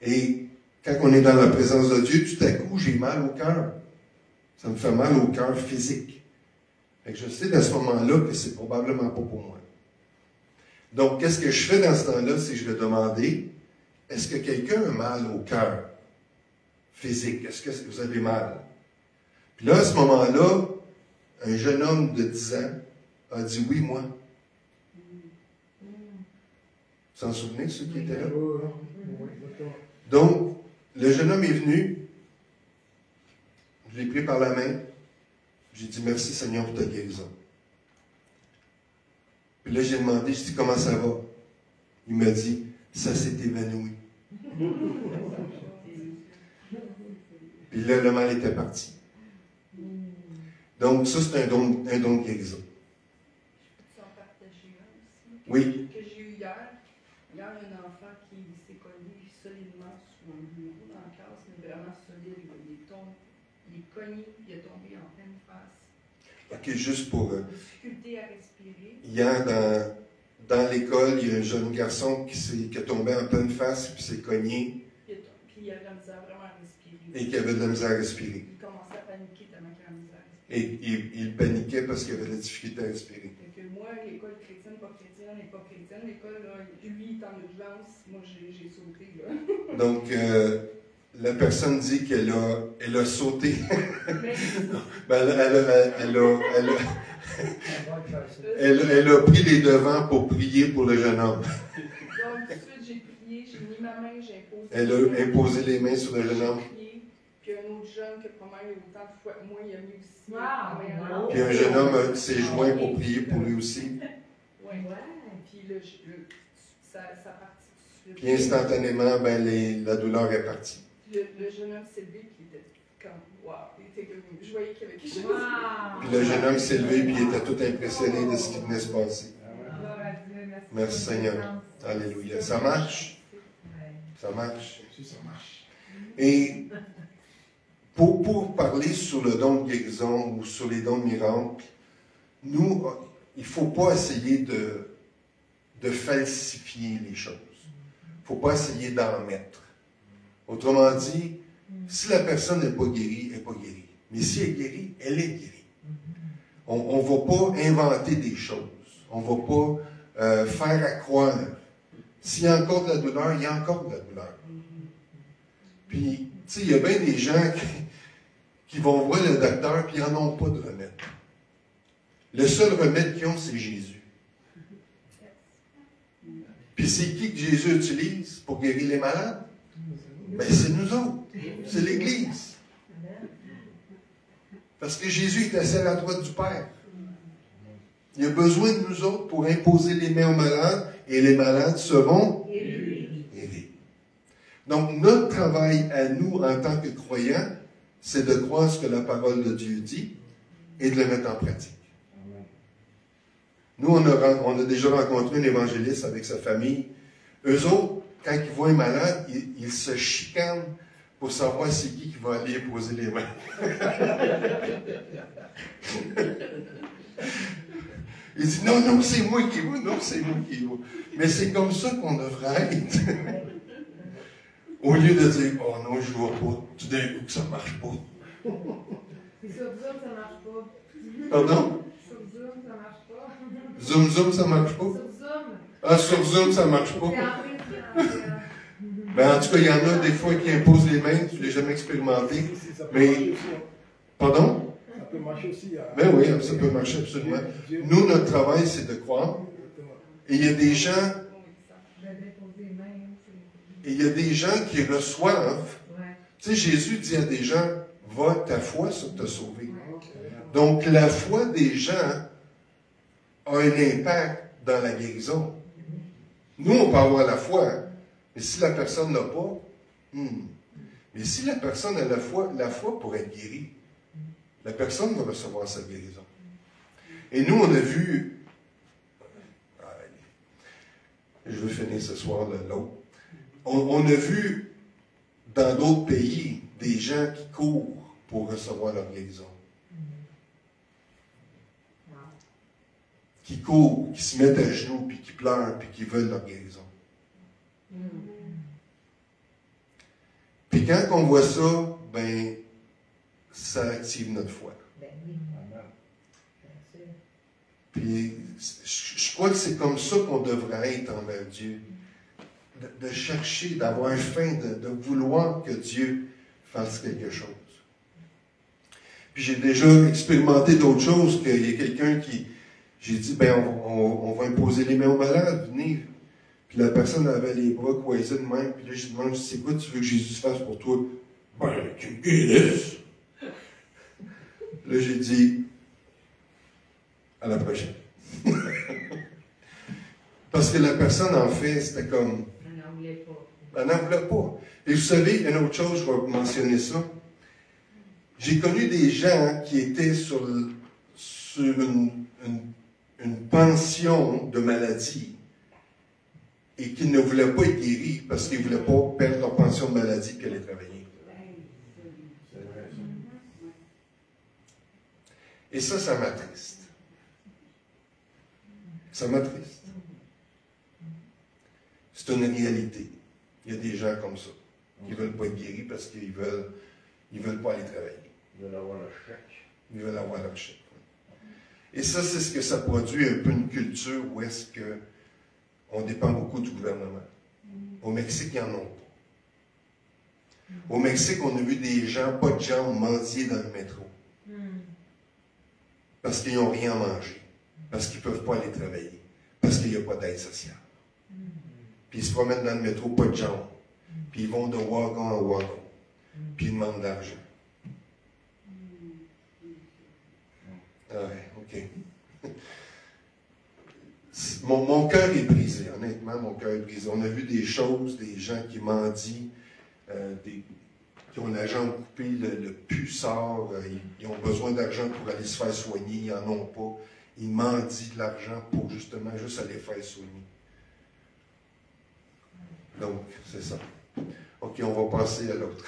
Et quand on est dans la présence de Dieu, tout à coup, j'ai mal au cœur. Ça me fait mal au cœur physique. Fait que je sais à ce moment-là que c'est probablement pas pour moi. Donc, qu'est-ce que je fais dans ce temps-là? C'est que je vais demander, est-ce que quelqu'un a mal au cœur physique? Est-ce que vous avez mal? Puis là, à ce moment-là, un jeune homme de 10 ans a dit oui, moi. Vous vous en souvenez, ceux qui étaient là? Donc, le jeune homme est venu, je l'ai pris par la main, j'ai dit merci Seigneur pour ta guérison. Puis là, j'ai demandé, je dis comment ça va? Il m'a dit, ça s'est évanoui. Puis là, le mal était parti. Donc, ça, c'est un don de guérison. Je peux t'en partager un aussi? Oui. Que j'ai eu hier. Hier, un enfant qui s'est cogné solidement sur un bureau dans la classe, mais vraiment solide. Il est cogné, il est tombé en pleine face. OK, juste pour... Difficulté à respirer. Hier, dans l'école, il y a un jeune garçon qui est tombé en pleine face, puis s'est cogné. Puis il avait de la misère vraiment à respirer. Et qui avait de la misère à respirer. Il commençait à paniquer tellement qu'il avait de la misère à respirer. Et il paniquait parce qu'il avait de la difficulté à respirer. Fait que moi, l'école chrétienne, pas chrétienne, l'école, là, lui, il est en urgence, moi, j'ai sauté, là. Donc, la personne dit qu'elle a sauté. Ben, elle a pris les devants pour prier pour le jeune homme. Donc, tout de suite, j'ai prié, j'ai mis ma main, j'ai imposé. Elle a imposé les mains sur le jeune homme. Puis Puis un autre jeune qui a probablement eu autant de fois que moi, il a mis aussi. Wow. Puis un jeune homme s'est joint pour prier pour lui aussi. Oui. Puis ça partit tout de suite. Puis instantanément, ben, la douleur est partie. Le jeune homme s'est levé, puis il était comme, wow, il était comme, je voyais qu'il y avait quelque chose. Wow. Puis le jeune homme s'est levé, puis il était tout impressionné de ce qui venait se passer. Gloire à Dieu, Merci Seigneur. Alléluia. Ça marche? Ça marche. Si ça marche. Et pour parler sur le don de guérison ou sur les dons de miracles, nous, il ne faut pas essayer de falsifier les choses. Il ne faut pas essayer d'en mettre. Autrement dit, si la personne n'est pas guérie, elle n'est pas guérie. Mais si elle est guérie, elle est guérie. On ne va pas inventer des choses. On ne va pas faire à croire. S'il y a encore de la douleur, il y a encore de la douleur. Puis, tu sais, il y a bien des gens qui vont voir le docteur puis ils n'en ont pas de remède. Le seul remède qu'ils ont, c'est Jésus. Puis c'est qui que Jésus utilise pour guérir les malades? Ben, c'est nous autres. C'est l'Église. Parce que Jésus est assis à la droite du Père. Il a besoin de nous autres pour imposer les mains aux malades et les malades seront guéris. Donc, notre travail à nous, en tant que croyants, c'est de croire ce que la parole de Dieu dit et de le mettre en pratique. Nous, on a déjà rencontré un évangéliste avec sa famille. Eux autres, quand ils voient un malade, ils se chicanent pour savoir c'est qui va aller poser les mains. Il dit, non, c'est moi qui vais, non, c'est moi qui vais. Mais c'est comme ça qu'on devrait être. Au lieu de dire, oh non, je ne vois pas, tout d'un coup que ça ne marche pas. Puis sur Zoom, ça ne marche pas. Pardon? Sur Zoom, ça ne marche pas. Zoom, ça ne marche pas? Sur Zoom. Ah, sur Zoom, ça ne marche pas. Ben, en tout cas, il y en a des fois qui imposent les mains, je ne l'ai jamais expérimenté. Ça peut Mais, marcher aussi, hein. pardon? Ça peut marcher aussi. Ben oui, ça peut marcher absolument. Nous, notre travail, c'est de croire. Et il y a des gens, et il y a des gens qui reçoivent. Tu sais, Jésus dit à des gens, va, ta foi ça t'a sauvé. Donc, la foi des gens a un impact dans la guérison. Nous, on peut avoir la foi, mais si la personne n'a pas, mais si la personne a la foi pour être guérie, la personne va recevoir sa guérison. Et nous, on a vu, je veux finir ce soir l'autre, on a vu dans d'autres pays des gens qui courent pour recevoir leur guérison. Qui courent, qui se mettent à genoux, puis qui pleurent, puis qui veulent leur guérison. Puis quand on voit ça, ben, ça active notre foi. Puis je crois que c'est comme ça qu'on devrait être envers Dieu. De chercher, d'avoir faim, de vouloir que Dieu fasse quelque chose. Puis j'ai déjà expérimenté d'autres choses, qu'il y a quelqu'un qui... J'ai dit, ben on va imposer les mains aux malades, venez. Puis la personne avait les bras coincés de même. Puis là, je lui demande, c'est quoi tu veux que Jésus fasse pour toi? Ben, qu'il me guérisse. Là, j'ai dit, à la prochaine. Parce que la personne, en fait, c'était comme... Elle n'en voulait pas. Et vous savez, il y a une autre chose, je vais vous mentionner ça. J'ai connu des gens qui étaient sur une pension de maladie et qui ne voulaient pas être guéris parce qu'ils ne voulaient pas perdre leur pension de maladie et aller travailler. Et ça m'attriste. Ça m'attriste. C'est une réalité. Il y a des gens comme ça qui ne veulent pas être guéris parce qu'ils veulent pas aller travailler. Ils veulent avoir leur chèque. Ils veulent avoir leur chèque. Et ça, c'est ce que ça produit un peu une culture où est-ce qu'on dépend beaucoup du gouvernement. Au Mexique, il n'y en a pas. Au Mexique, on a vu des gens, pas de jambes, mendier dans le métro. Parce qu'ils n'ont rien à manger. Parce qu'ils ne peuvent pas aller travailler. Parce qu'il n'y a pas d'aide sociale. Puis ils se promènent dans le métro, pas de jambes. Puis ils vont de wagon en wagon. puis il demande de l'argent. Ah ouais, OK. Mon cœur est brisé, honnêtement, mon cœur est brisé. On a vu des choses, des gens qui mendient, qui ont la jambe coupée, le pus sort, ils ont besoin d'argent pour aller se faire soigner, ils n'en ont pas. Ils mendient de l'argent pour justement juste aller faire soigner. Donc, c'est ça. OK, on va passer à l'autre.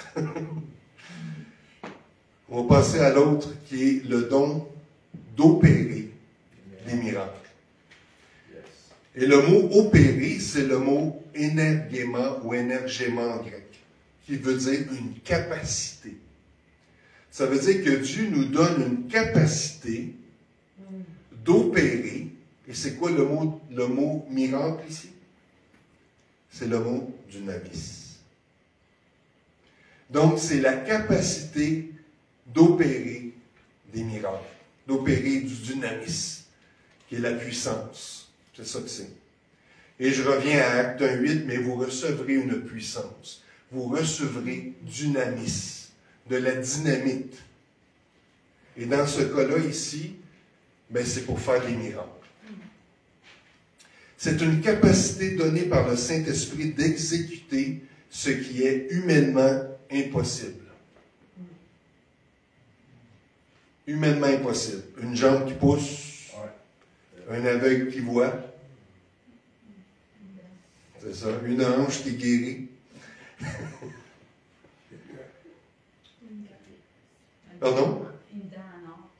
On va passer à l'autre qui est le don d'opérer des miracles. Et le mot opérer, c'est le mot énergément ou énergément en grec, qui veut dire une capacité. Ça veut dire que Dieu nous donne une capacité d'opérer. Et c'est quoi le mot miracle ici? C'est le mot dunamis. Donc, c'est la capacité d'opérer des miracles, d'opérer du dunamis, qui est la puissance. C'est ça que c'est. Et je reviens à Acte 1:8, mais vous recevrez une puissance. Vous recevrez dunamis, de la dynamite. Et dans ce cas-là, ici, ben, c'est pour faire des miracles. C'est une capacité donnée par le Saint-Esprit d'exécuter ce qui est humainement impossible. Humainement impossible. Une jambe qui pousse, un aveugle qui voit. C'est ça. Une hanche qui guérit. Pardon? Une dent en or.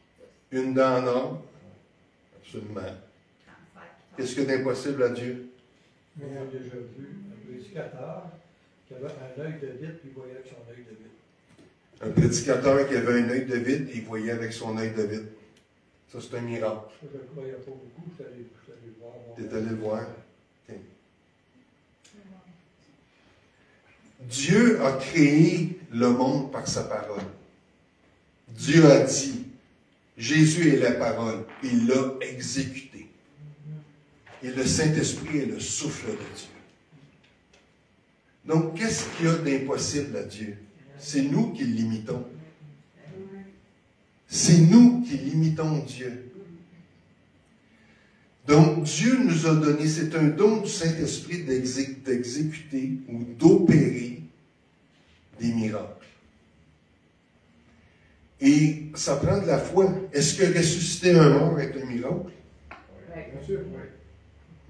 Une dent en or. Absolument. Qu'est-ce qu'il y a d'impossible à Dieu? On a déjà vu un prédicateur qui avait un œil de vide, puis il voyait avec son œil de vide. Un prédicateur qui avait un œil de vide, et il voyait avec son œil de vide. Ça, c'est un miracle. Ça, je ne croyais pas beaucoup. Je suis allé le voir. Tu es allé le voir? Okay. Dieu a créé le monde par sa parole. Dieu a dit, Jésus est la parole. Il l'a exécuté. Et le Saint-Esprit est le souffle de Dieu. Donc, qu'est-ce qu'il y a d'impossible à Dieu? C'est nous qui l'imitons. C'est nous qui limitons Dieu. Donc, Dieu nous a donné, c'est un don du Saint-Esprit d'exécuter ou d'opérer des miracles. Et ça prend de la foi. Est-ce que ressusciter un mort est un miracle? Bien sûr, oui.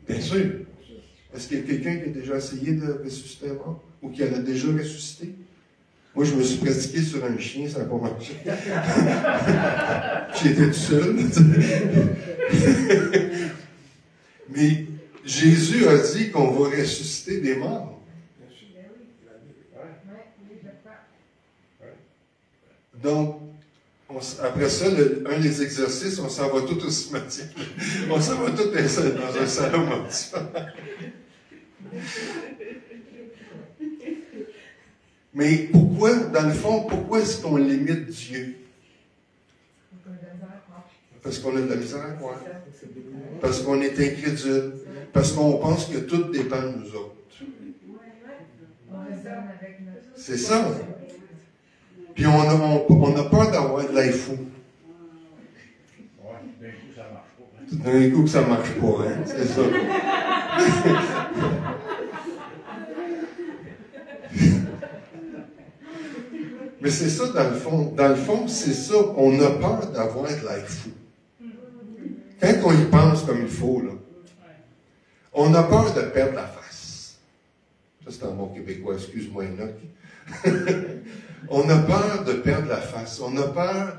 Bien sûr. Est-ce qu'il y a quelqu'un qui a déjà essayé de ressusciter un mort? Ou qui en a déjà ressuscité? Moi, je me suis pratiqué sur un chien, ça n'a pas marché. J'étais tout seul. Mais Jésus a dit qu'on va ressusciter des morts. Donc, après ça, un des exercices, on s'en va tout au cimetière. On s'en va tout dans un salon mortuaire. Mais pourquoi, dans le fond, pourquoi est-ce qu'on limite Dieu? Parce qu'on a de la misère à croire. Parce qu'on est incrédule. Parce qu'on pense que tout dépend de nous autres. C'est ça. Puis on a peur d'avoir de l'air fou. D'un coup, ça marche pas. Hein? C'est ça. Mais c'est ça, dans le fond. Dans le fond, c'est ça. On a peur d'avoir de l'air fou. Quand on y pense comme il faut, là, on a peur de perdre la face. Ça, c'est un mot québécois, excuse-moi, Enoch. On a peur de perdre la face. On a peur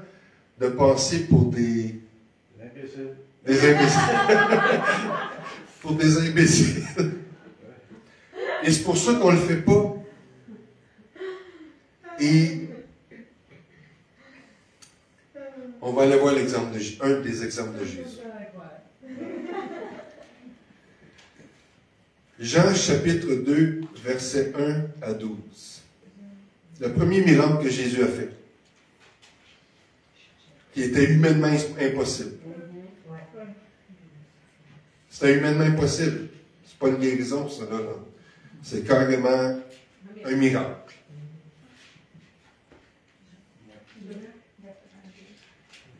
de passer pour des imbéciles. Des imbéciles. Pour des imbéciles. Et c'est pour ça qu'on ne le fait pas. Et on va aller voir l'exemple un des exemples de Jésus. Jean chapitre 2, versets 1 à 12. Le premier miracle que Jésus a fait, qui était humainement impossible. C'était humainement impossible. C'est pas une guérison, ça, là. C'est carrément un miracle.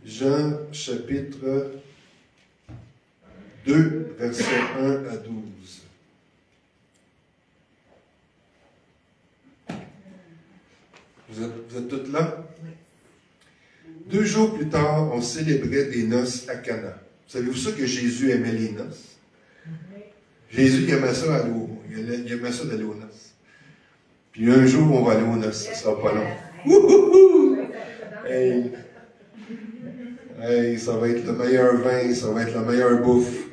Jean chapitre 2, versets 1 à 12. Vous êtes toutes là? Oui. 2 jours plus tard, on célébrait des noces à Cana. Savez-vous ça que Jésus aimait les noces? Oui. Jésus, il aimait ça d'aller aux noces. Puis un jour, on va aller aux noces, ça sera pas long. Wouhouhou! Hey. Hey, ça va être le meilleur vin, ça va être la meilleure bouffe.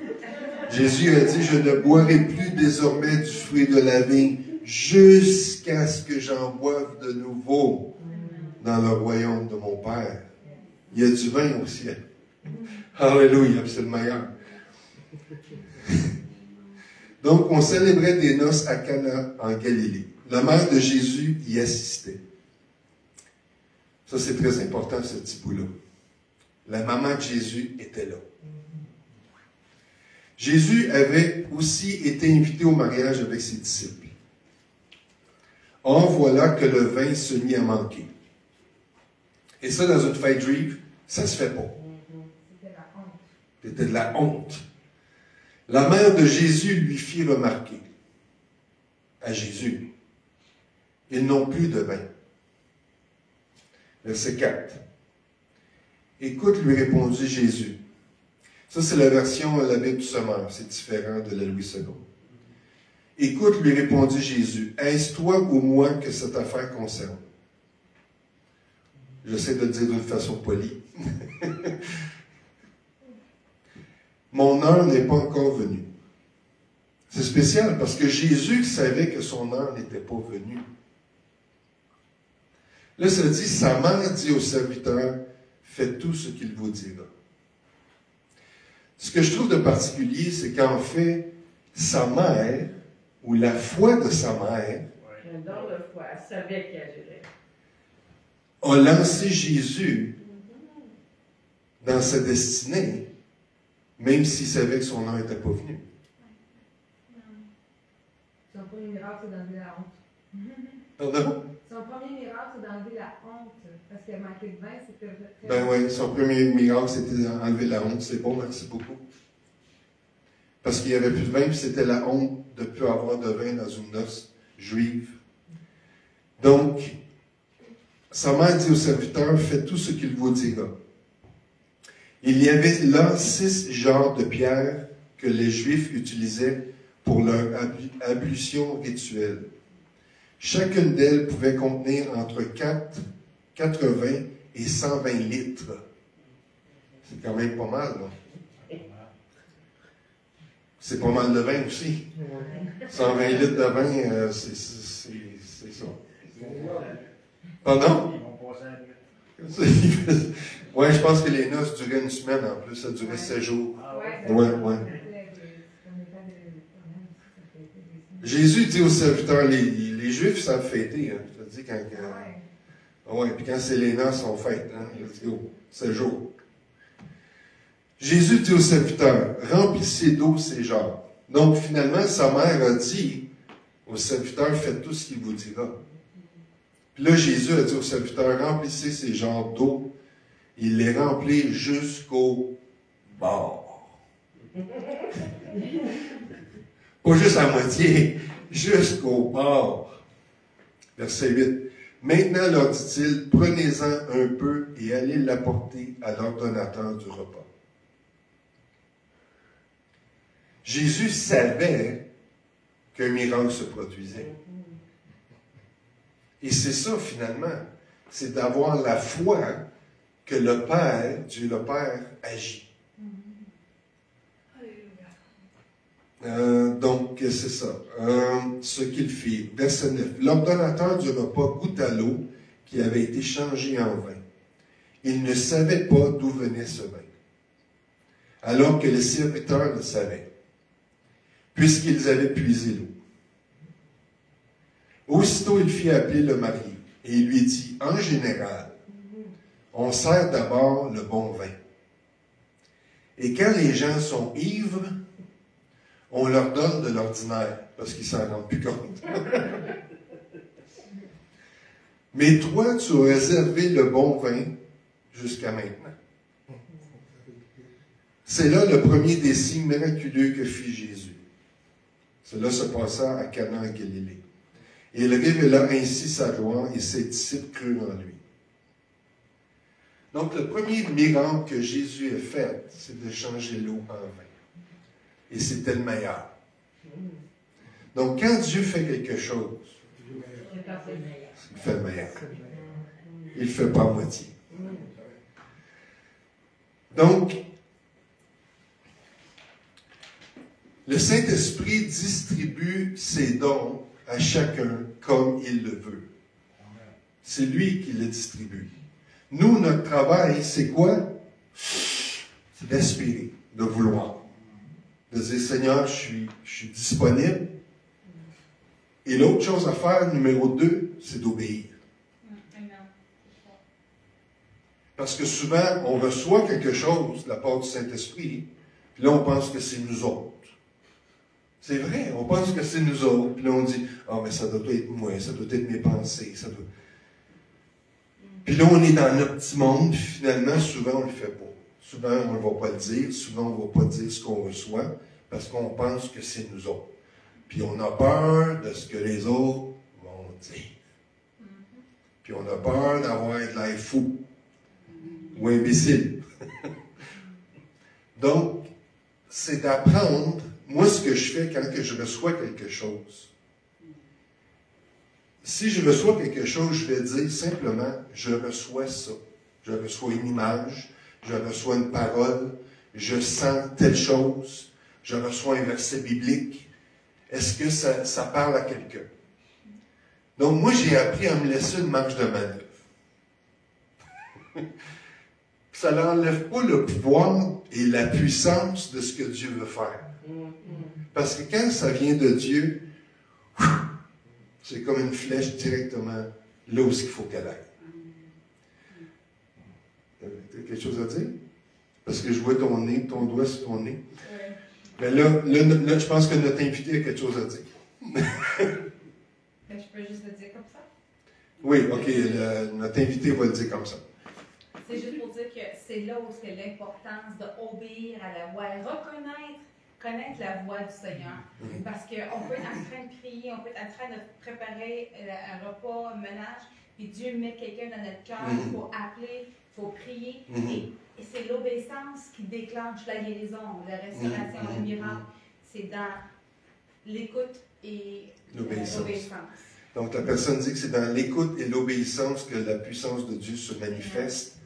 Jésus a dit, je ne boirai plus désormais du fruit de la vigne jusqu'à ce que j'en boive de nouveau dans le royaume de mon Père. Il y a du vin au ciel. Alléluia, c'est le meilleur. Donc, on célébrait des noces à Cana en Galilée. La mère de Jésus y assistait. Ça, c'est très important, ce petit bout-là. La maman de Jésus était là. Jésus avait aussi été invité au mariage avec ses disciples. Or, voilà que le vin se mit à manquer. Et ça, dans une fête juive, ça se fait pas. C'était la honte. C'était de la honte. La mère de Jésus lui fit remarquer à Jésus, ils n'ont plus de vin. Verset 4. Écoute, lui répondit Jésus. Ça, c'est la version la Bible du Sommeur. C'est différent de la Louis II. Écoute, lui répondit Jésus. Est-ce toi ou moi que cette affaire concerne? J'essaie de le dire d'une façon polie. Mon heure n'est pas encore venue. C'est spécial parce que Jésus savait que son heure n'était pas venue. Là, ça dit, sa mère dit au serviteur, faites tout ce qu'il vous dira. Ce que je trouve de particulier, c'est qu'en fait, sa mère, ou la foi de sa mère, Un don de foi, elle savait qu'il agirait. a lancé Jésus dans sa destinée, même s'il savait que son heure n'était pas venue. Son premier miracle, c'est d'enlever la honte. Pardon? Son premier miracle, c'est d'enlever la honte. Parce qu'elle manquait de vin, c'était très... Ben oui, son premier miracle, c'était d'enlever la honte. C'est bon, merci beaucoup. Parce qu'il n'y avait plus de vin, puis c'était la honte de ne plus avoir de vin dans une noce juive. Donc, sa mère dit au serviteur, faites tout ce qu'il vous dira. Il y avait là 6 genres de pierres que les Juifs utilisaient pour leur ablution rituelle. Chacune d'elles pouvait contenir entre 80 et 120 litres. C'est quand même pas mal, là. C'est pas mal de vin aussi. 120 litres de vin, c'est ça. Pardon? Ouais, je pense que les noces duraient une semaine en plus, ça durait 7 jours. Ouais. Jésus dit aux serviteurs, les Juifs savent fêter, hein. Je te dis puis quand c'est les noces, on fête, hein. Let's go. 7 jours. Jésus dit aux serviteurs, remplissez d'eau ces jarres. Donc finalement, sa mère a dit aux serviteurs, faites tout ce qu'il vous dira. Puis là, Jésus a dit aux serviteurs, remplissez ces jarres d'eau. Il les remplit jusqu'au bord. Pas juste à moitié, jusqu'au bord. Verset 8. Maintenant, leur dit-il, prenez-en un peu et allez l'apporter à l'ordonnateur du repas. Jésus savait qu'un miracle se produisait. Et c'est ça, finalement. C'est d'avoir la foi que le Père, Dieu le Père, agit. Donc, c'est ça. Ce qu'il fit. Verset 9. L'ordonnateur du repas goûta l'eau qui avait été changée en vin. Il ne savait pas d'où venait ce vin, alors que les serviteurs le savaient, puisqu'ils avaient puisé l'eau. Aussitôt, il fit appeler le marié et il lui dit, en général, on sert d'abord le bon vin. Et quand les gens sont ivres, on leur donne de l'ordinaire, parce qu'ils ne s'en rendent plus compte. Mais toi, tu as réservé le bon vin jusqu'à maintenant. C'est là le premier des signes miraculeux que fit Jésus. Cela se passa à Cana en Galilée. Et il révéla ainsi sa gloire et ses disciples crurent en lui. Donc, le premier miracle que Jésus a fait, c'est de changer l'eau en vin. Et c'était le meilleur. Donc, quand Dieu fait quelque chose, il fait le meilleur. Il ne fait pas à moitié. Donc, le Saint-Esprit distribue ses dons à chacun comme il le veut. C'est lui qui le distribue. Nous, notre travail, c'est quoi? C'est d'aspirer, de vouloir. De dire, Seigneur, je suis disponible. Et l'autre chose à faire, numéro 2, c'est d'obéir. Parce que souvent, on reçoit quelque chose de la part du Saint-Esprit, puis là, on pense que c'est nous autres. C'est vrai, on pense que c'est nous autres, puis là, on dit, ah, mais ça doit être moi, ça doit être mes pensées, ça doit... Puis là, on est dans notre petit monde, puis finalement, souvent, on ne le fait pas. Souvent, on ne va pas le dire, souvent, on ne va pas dire ce qu'on reçoit, parce qu'on pense que c'est nous autres. Puis on a peur de ce que les autres vont dire. Puis on a peur d'avoir de l'air fou ou imbécile. Donc, c'est d'apprendre. Moi, ce que je fais quand que je reçois quelque chose, si je reçois quelque chose, je vais dire simplement, je reçois ça. Je reçois une image, je reçois une parole, je sens telle chose, je reçois un verset biblique. Est-ce que ça parle à quelqu'un? Donc, moi, j'ai appris à me laisser une marge de manœuvre. Ça n'enlève pas le pouvoir et la puissance de ce que Dieu veut faire. Parce que quand ça vient de Dieu, c'est comme une flèche directement là où il faut qu'elle aille. Tu as quelque chose à dire? Parce que je vois ton nez, ton doigt sur ton nez. Mais là, je pense que notre invité a quelque chose à dire. Je peux juste le dire comme ça? Oui, OK. Notre invité va le dire comme ça. C'est juste pour dire que c'est là où c'est l'importance d'obéir à la voix, connaître la voix du Seigneur. Parce qu'on peut être en train de prier, on peut être en train de préparer un repas, un ménage, puis Dieu met quelqu'un dans notre cœur, il faut appeler, il faut prier. Et c'est l'obéissance qui déclenche la guérison, la restauration, le miracle. C'est dans l'écoute et l'obéissance. Donc la personne dit que c'est dans l'écoute et l'obéissance que la puissance de Dieu se manifeste.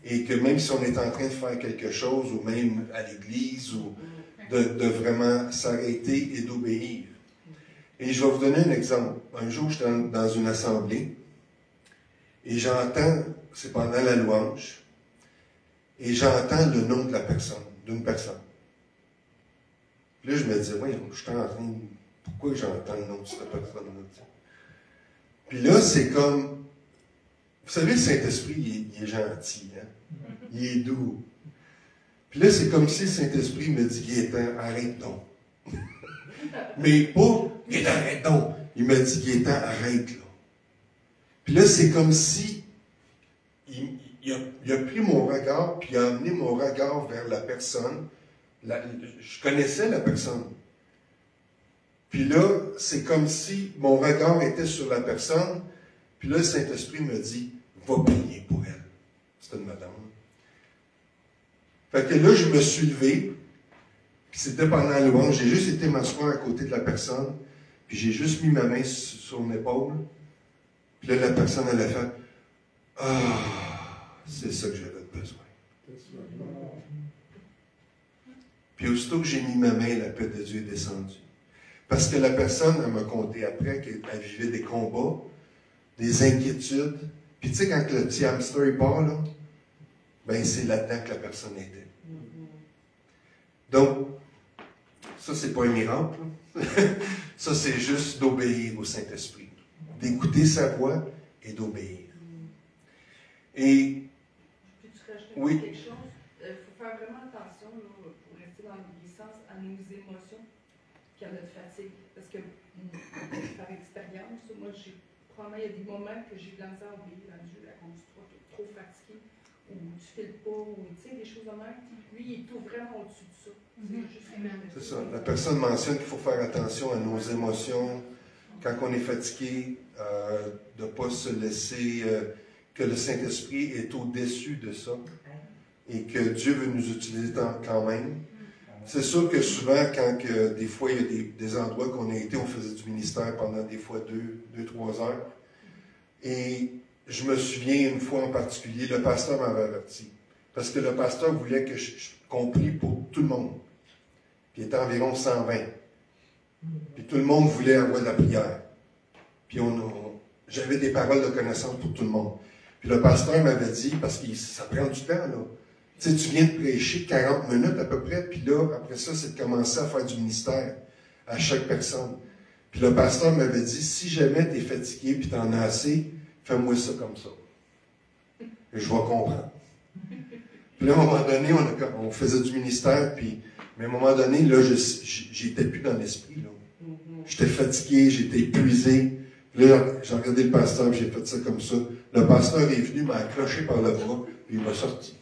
Et que même si on est en train de faire quelque chose, ou même à l'église, ou de vraiment s'arrêter et d'obéir. Et je vais vous donner un exemple. Un jour, j'étais dans une assemblée, et j'entends, c'est pendant la louange, et j'entends le nom de la personne, d'une personne. Puis là, je me dis, voyons, je suis en train de... Pourquoi j'entends le nom de cette personne-là? Puis là, c'est comme... Vous savez, le Saint-Esprit, il est gentil, hein? Il est doux. Puis là, c'est comme si le Saint-Esprit me dit, Gaétan, arrête donc. Mais pas, Gaétan, arrête donc. Il me dit, Gaétan, arrête là. Puis là, c'est comme si il a pris mon regard, puis il a amené mon regard vers la personne. Je connaissais la personne. Puis là, c'est comme si mon regard était sur la personne. Puis là, le Saint-Esprit me dit, va prier pour elle. C'était une madame. Fait que là, je me suis levé, puis c'était pendant la louange, j'ai juste été m'asseoir à côté de la personne, puis j'ai juste mis ma main sur mon épaule, puis là, la personne, elle a fait « Ah, c'est ça que j'avais besoin. » Puis aussitôt que j'ai mis ma main, la paix de Dieu est descendue. Parce que la personne, elle m'a conté après qu'elle vivait des combats, des inquiétudes. Puis tu sais, quand le petit hamster il part, là, ben c'est là-dedans que la personne était. Donc, ça, c'est pas un miracle. Ça, c'est juste d'obéir au Saint-Esprit. D'écouter sa voix et d'obéir. Et... Peux-tu rajouter oui. quelque chose? Il faut faire vraiment attention là, pour rester dans l'obéissance à nos émotions qu'à notre fatigue. Parce que, par expérience, moi, probablement, il y a des moments que j'ai eu de la misère à obéir à Dieu, à cause trop fatigué, ou tu files pas, ou tu sais, des choses de même. Lui, il est tout vraiment au-dessus de ça. C'est ça. La personne mentionne qu'il faut faire attention à nos émotions. Quand on est fatigué, de ne pas se laisser, que le Saint-Esprit est au-dessus de ça et que Dieu veut nous utiliser quand même. C'est sûr que souvent, quand des fois, il y a des endroits qu'on a été, on faisait du ministère pendant des fois 2-3 heures. Et je me souviens une fois en particulier, le pasteur m'avait averti. Parce que le pasteur voulait qu'on prie pour tout le monde. Puis il était environ 120. Puis tout le monde voulait avoir de la prière. Puis j'avais des paroles de connaissance pour tout le monde. Puis le pasteur m'avait dit, parce que ça prend du temps, là. Tu sais, tu viens de prêcher 40 minutes à peu près, puis là, après ça, c'est de commencer à faire du ministère à chaque personne. Puis le pasteur m'avait dit, si jamais tu es fatigué puis tu en as assez, fais-moi ça comme ça. Et je vais comprendre. Puis là, à un moment donné, on faisait du ministère, mais à un moment donné, là, j'étais plus dans l'esprit, là. J'étais fatigué, j'étais épuisé. Là, j'ai regardé le pasteur, j'ai fait ça comme ça. Le pasteur est venu, m'a accroché par le bras, puis il m'a sorti.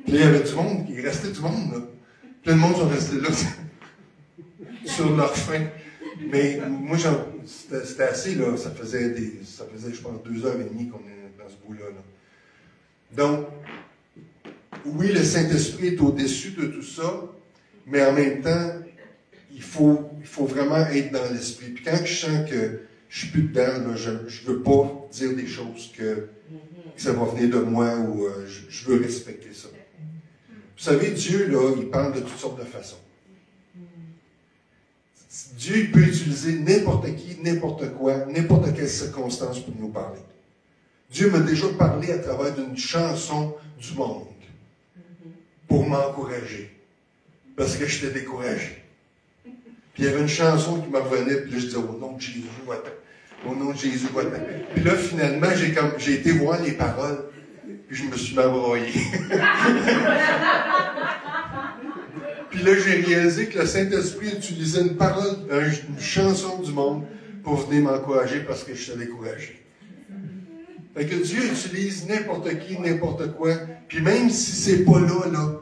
Puis là, il y avait du monde, il restait du monde, là. Plein de monde sont restés là, sur leur faim. Mais moi, c'était assez, là. Ça faisait, je pense, 2h30 qu'on est dans ce bout-là, là. Donc, oui, le Saint-Esprit est au-dessus de tout ça, mais en même temps, il faut vraiment être dans l'esprit. Puis quand je sens que je suis plus dedans, là, je ne veux pas dire des choses que ça va venir de moi ou je veux respecter ça. Vous savez, Dieu, là, il parle de toutes sortes de façons. Dieu, il peut utiliser n'importe qui, n'importe quoi, n'importe quelle circonstance pour nous parler. Dieu m'a déjà parlé à travers d'une chanson du monde pour m'encourager. Parce que j'étais découragé. Puis il y avait une chanson qui me revenait, puis là je disais, au nom de Jésus, va-t'en. Au nom de Jésus, va-t'en. Puis là, finalement, j'ai été voir les paroles, puis je me suis m'embroyé. Puis là, j'ai réalisé que le Saint-Esprit utilisait une parole, une chanson du monde pour venir m'encourager parce que j'étais découragé. Fait que Dieu utilise n'importe qui, n'importe quoi, puis même si c'est pas là,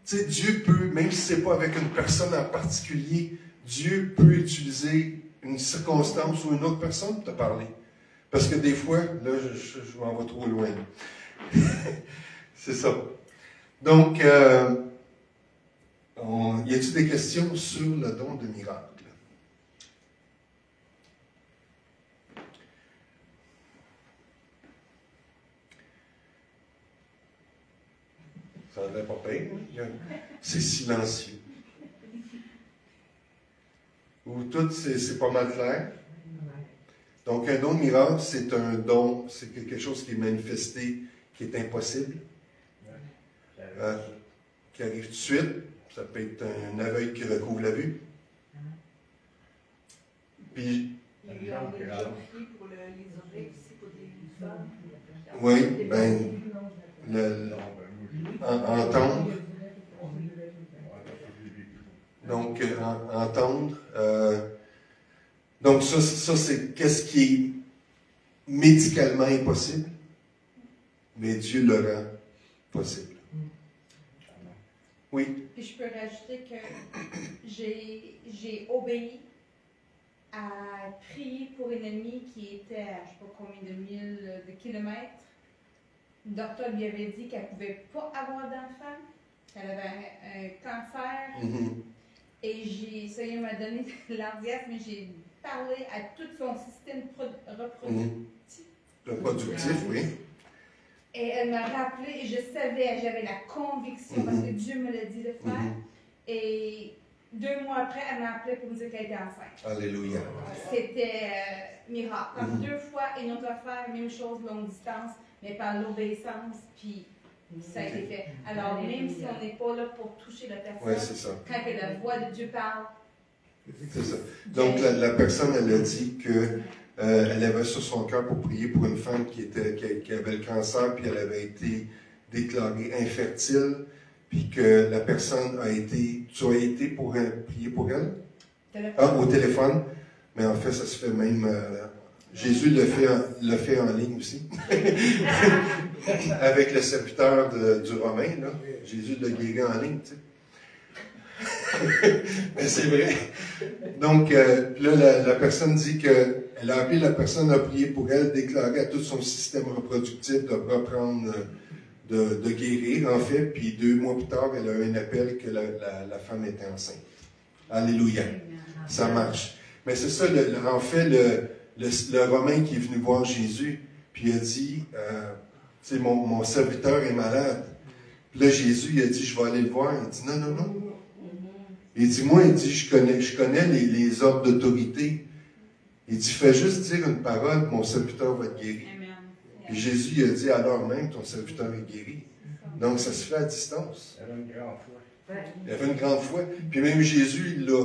tu sais, Dieu peut, même si c'est pas avec une personne en particulier, Dieu peut utiliser une circonstance ou une autre personne pour te parler. Parce que des fois, là, je m'en vais trop loin. C'est ça. Donc, y a-t-il des questions sur le don de miracle? Ça ne pas pire. C'est silencieux. Ou tout, c'est pas mal clair. Donc, un don de miracle, c'est un don, c'est quelque chose qui est manifesté, qui est impossible, qui arrive tout de suite. Ça peut être un aveugle qui recouvre la vue. Puis, il y a eu un défi pour les oreilles aussi, pour des femmes. oui, entendre. Donc, entendre. Donc, ça c'est qu'est-ce qui est médicalement impossible, mais Dieu le rend possible. Oui. Puis je peux rajouter que j'ai obéi à prier pour une amie qui était à je ne sais pas combien de kilomètres. Le docteur lui avait dit qu'elle ne pouvait pas avoir d'enfant, qu'elle avait un cancer. Et ça m'a donné de l'enthousiasme, mais j'ai parlé à tout son système reproductif. Reproductif, oui. Et elle m'a rappelé, et je savais, j'avais la conviction, parce que Dieu me l'a dit de faire. Et 2 mois après, elle m'a appelé pour me dire qu'elle était enceinte. Alléluia. C'était miracle. Comme 2 fois, et notre affaire, même chose, longue distance, mais par l'obéissance, puis ça a été fait. Alors, même si on n'est pas là pour toucher la personne, quand la voix de Dieu parle. C'est ça. Donc, la personne, elle a dit que elle avait sur son cœur pour prier pour une femme qui avait le cancer, puis elle avait été déclarée infertile, puis que la personne tu as été pour prier pour elle? Au téléphone. Mais en fait, ça se fait même, Jésus le fait en ligne aussi. Avec le serviteur du Romain, là. Jésus l'a guéri en ligne, tu sais. Mais c'est vrai. Donc, là, la personne dit qu'elle a appelé la personne à prier pour elle, déclarer à tout son système reproductif de reprendre, de guérir, en fait. Puis 2 mois plus tard, elle a eu un appel que la femme était enceinte. Alléluia. Ça marche. Mais c'est ça, en fait, le Romain qui est venu voir Jésus, puis il a dit, mon serviteur est malade. Puis là, Jésus, il a dit, je vais aller le voir. Il dit, non, non, non. Il dit, moi, il dit, je connais les ordres d'autorité. Il dit, fais juste dire une parole, mon serviteur va être guéri. Et Jésus, il a dit, alors même, ton serviteur est guéri. Donc, ça se fait à distance. Il avait une grande foi. Il avait une grande foi. Puis même Jésus, il a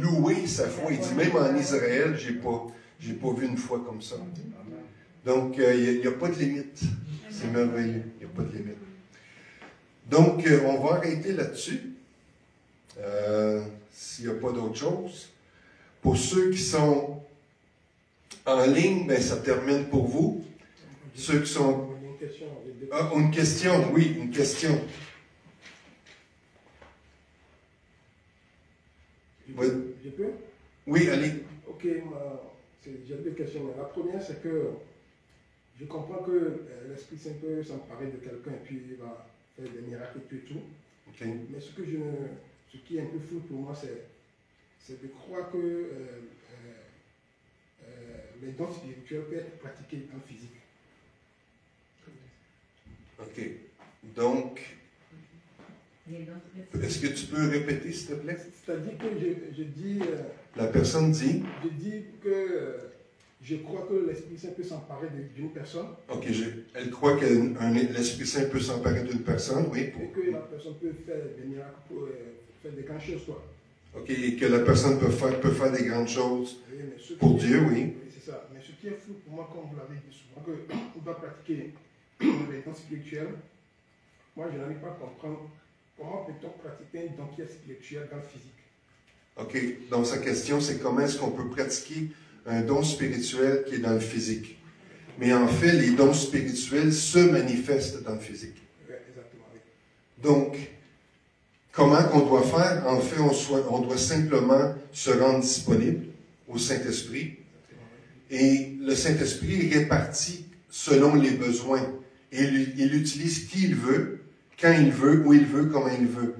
loué sa foi. Il dit, même en Israël, j'ai pas vu une foi comme ça. Donc, il n'y a pas de limite. C'est merveilleux. Il n'y a pas de limite. Donc, on va arrêter là-dessus. S'il n'y a pas d'autre chose. Pour ceux qui sont en ligne, ben, ça termine pour vous. Ceux qui sont... Ah, une question, oui, une question. Je peux? Oui, allez. Ok, j'ai 2 questions. La première, c'est que je comprends que l'Esprit Saint peut s'emparer de quelqu'un et puis il va faire des miracles et tout. Okay. Mais ce qui est un peu flou pour moi, c'est de croire que les dons spirituels peuvent être pratiqués en physique. OK. Donc, est-ce que tu peux répéter, s'il te plaît? C'est-à-dire que je dis... La personne dit? Je dis que je crois que l'Esprit Saint peut s'emparer d'une personne. OK. Elle croit que l'Esprit Saint peut s'emparer d'une personne, oui. Et que la personne peut faire des miracles, pour faire des grandes choses, quoi. OK. Et que la personne peut faire des grandes choses pour Dieu, oui. Oui, c'est ça. Mais ce qui est flou pour moi, comme vous l'avez dit souvent, qu'on doit pratiquer les dons spirituels, moi, je n'arrive pas à comprendre comment peut-on pratiquer un don qui est spirituel dans le physique. OK. Donc, sa question, c'est comment est-ce qu'on peut pratiquer un don spirituel qui est dans le physique. Mais en fait, les dons spirituels se manifestent dans le physique. Oui, exactement. Oui. Donc, comment qu'on doit faire? En fait, on doit simplement se rendre disponible au Saint-Esprit. Et le Saint-Esprit est réparti selon les besoins. Et il utilise qui il veut, quand il veut, où il veut, comment il veut.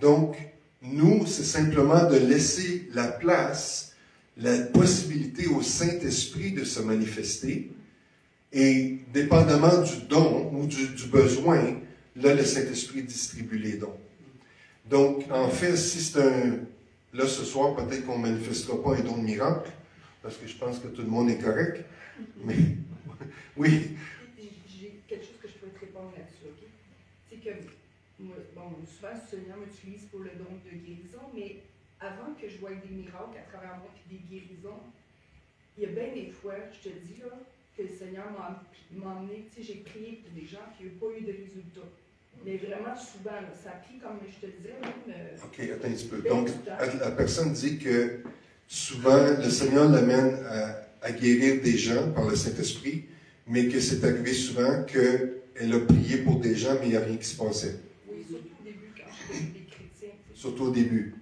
Donc, nous, c'est simplement de laisser la place, la possibilité au Saint-Esprit de se manifester. Et dépendamment du don ou du besoin, là, le Saint-Esprit distribue les dons. Donc, en fait, si c'est là, ce soir, peut-être qu'on ne manifestera pas un don de miracle, parce que je pense que tout le monde est correct. Mais, oui. J'ai quelque chose que je peux te répondre là-dessus, OK? C'est que, moi, bon, souvent, le Seigneur m'utilise pour le don de guérison, mais avant que je voie des miracles à travers moi et des guérisons, il y a bien des fois, je te dis, là, que le Seigneur m'a emmené, tu sais, j'ai prié pour des gens qui n'ont pas eu de résultats. Mais vraiment, souvent, là, ça a pris, comme je te disais, même... OK, attends un petit peu. Donc, la personne dit que souvent, le Seigneur l'amène à guérir des gens par le Saint-Esprit, mais que c'est arrivé souvent qu'elle a prié pour des gens, mais il n'y a rien qui se passait. Oui, surtout au début, quand je faisais des chrétiens. Surtout au début.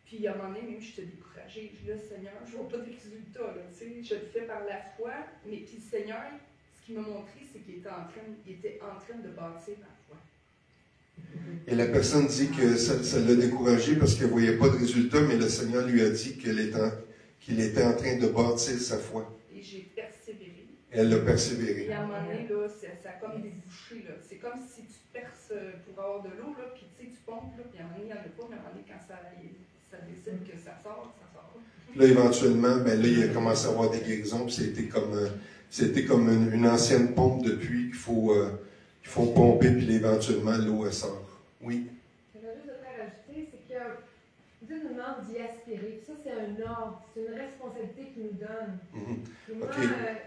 Puis, à un moment donné, même, je te découragée. Je dis, là, Seigneur, je ne vois pas de résultats, là, tu sais. Je le fais par la foi, mais puis le Seigneur, ce qu'il m'a montré, c'est qu'il était en train de bâtir ma foi. Et la personne dit que ça l'a découragé parce qu'elle ne voyait pas de résultat, mais le Seigneur lui a dit qu'il était en train de bâtir sa foi. Et j'ai persévéré. Elle a persévéré. Et à un moment donné, là, ça a comme débouché. C'est comme si tu perces pour avoir de l'eau, là, puis tu sais, tu pompes, là, puis à un moment donné, il n'y en a pas, mais à un moment donné, quand ça décide que ça sort, ça sort. Là, éventuellement, ben là, il a commencé à avoir des guérisons, puis c'était comme une ancienne pompe depuis qu'il faut pomper, puis éventuellement, l'eau elle sort. Oui. Je vais juste rajouter, c'est que Dieu nous demande d'y aspirer. Ça, c'est un ordre, c'est une responsabilité qu'il nous donne. Mm-hmm. OK.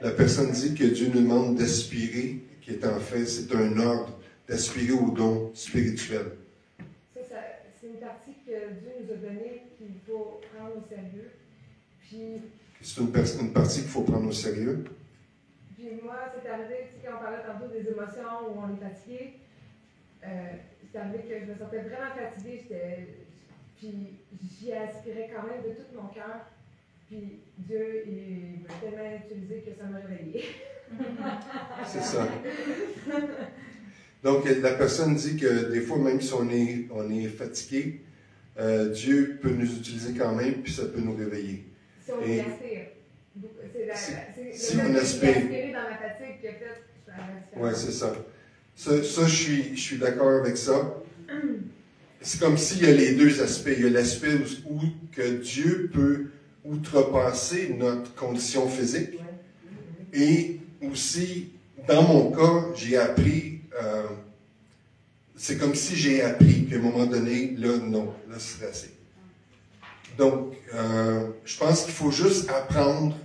La personne dit que Dieu nous demande d'aspirer, qui est en fait, c'est un ordre, d'aspirer au don spirituel. Ça, c'est une partie que Dieu nous a donnée qu'il faut prendre au sérieux. Puis, C'est une partie qu'il faut prendre au sérieux. Puis moi, c'est arrivé, tu sais, quand on parlait tantôt des émotions où on est fatigué, c'est arrivé que je me sentais vraiment fatiguée, puis j'y aspirais quand même de tout mon cœur. Puis Dieu, il m'a tellement utilisé que ça m'a réveillée. C'est ça. Donc, la personne dit que des fois, même si on est fatigué, Dieu peut nous utiliser quand même, puis ça peut nous réveiller. Si on y aspire. Si on aspire. Dans ma fatigue qui a fait. Oui, c'est ça. Ça, je suis d'accord avec ça. C'est comme s'il y a les deux aspects. Il y a l'aspect où que Dieu peut outrepasser notre condition physique. Et aussi, dans mon cas, j'ai appris, c'est comme si j'ai appris qu'à un moment donné, là, non, là, c'est assez. Donc, je pense qu'il faut juste apprendre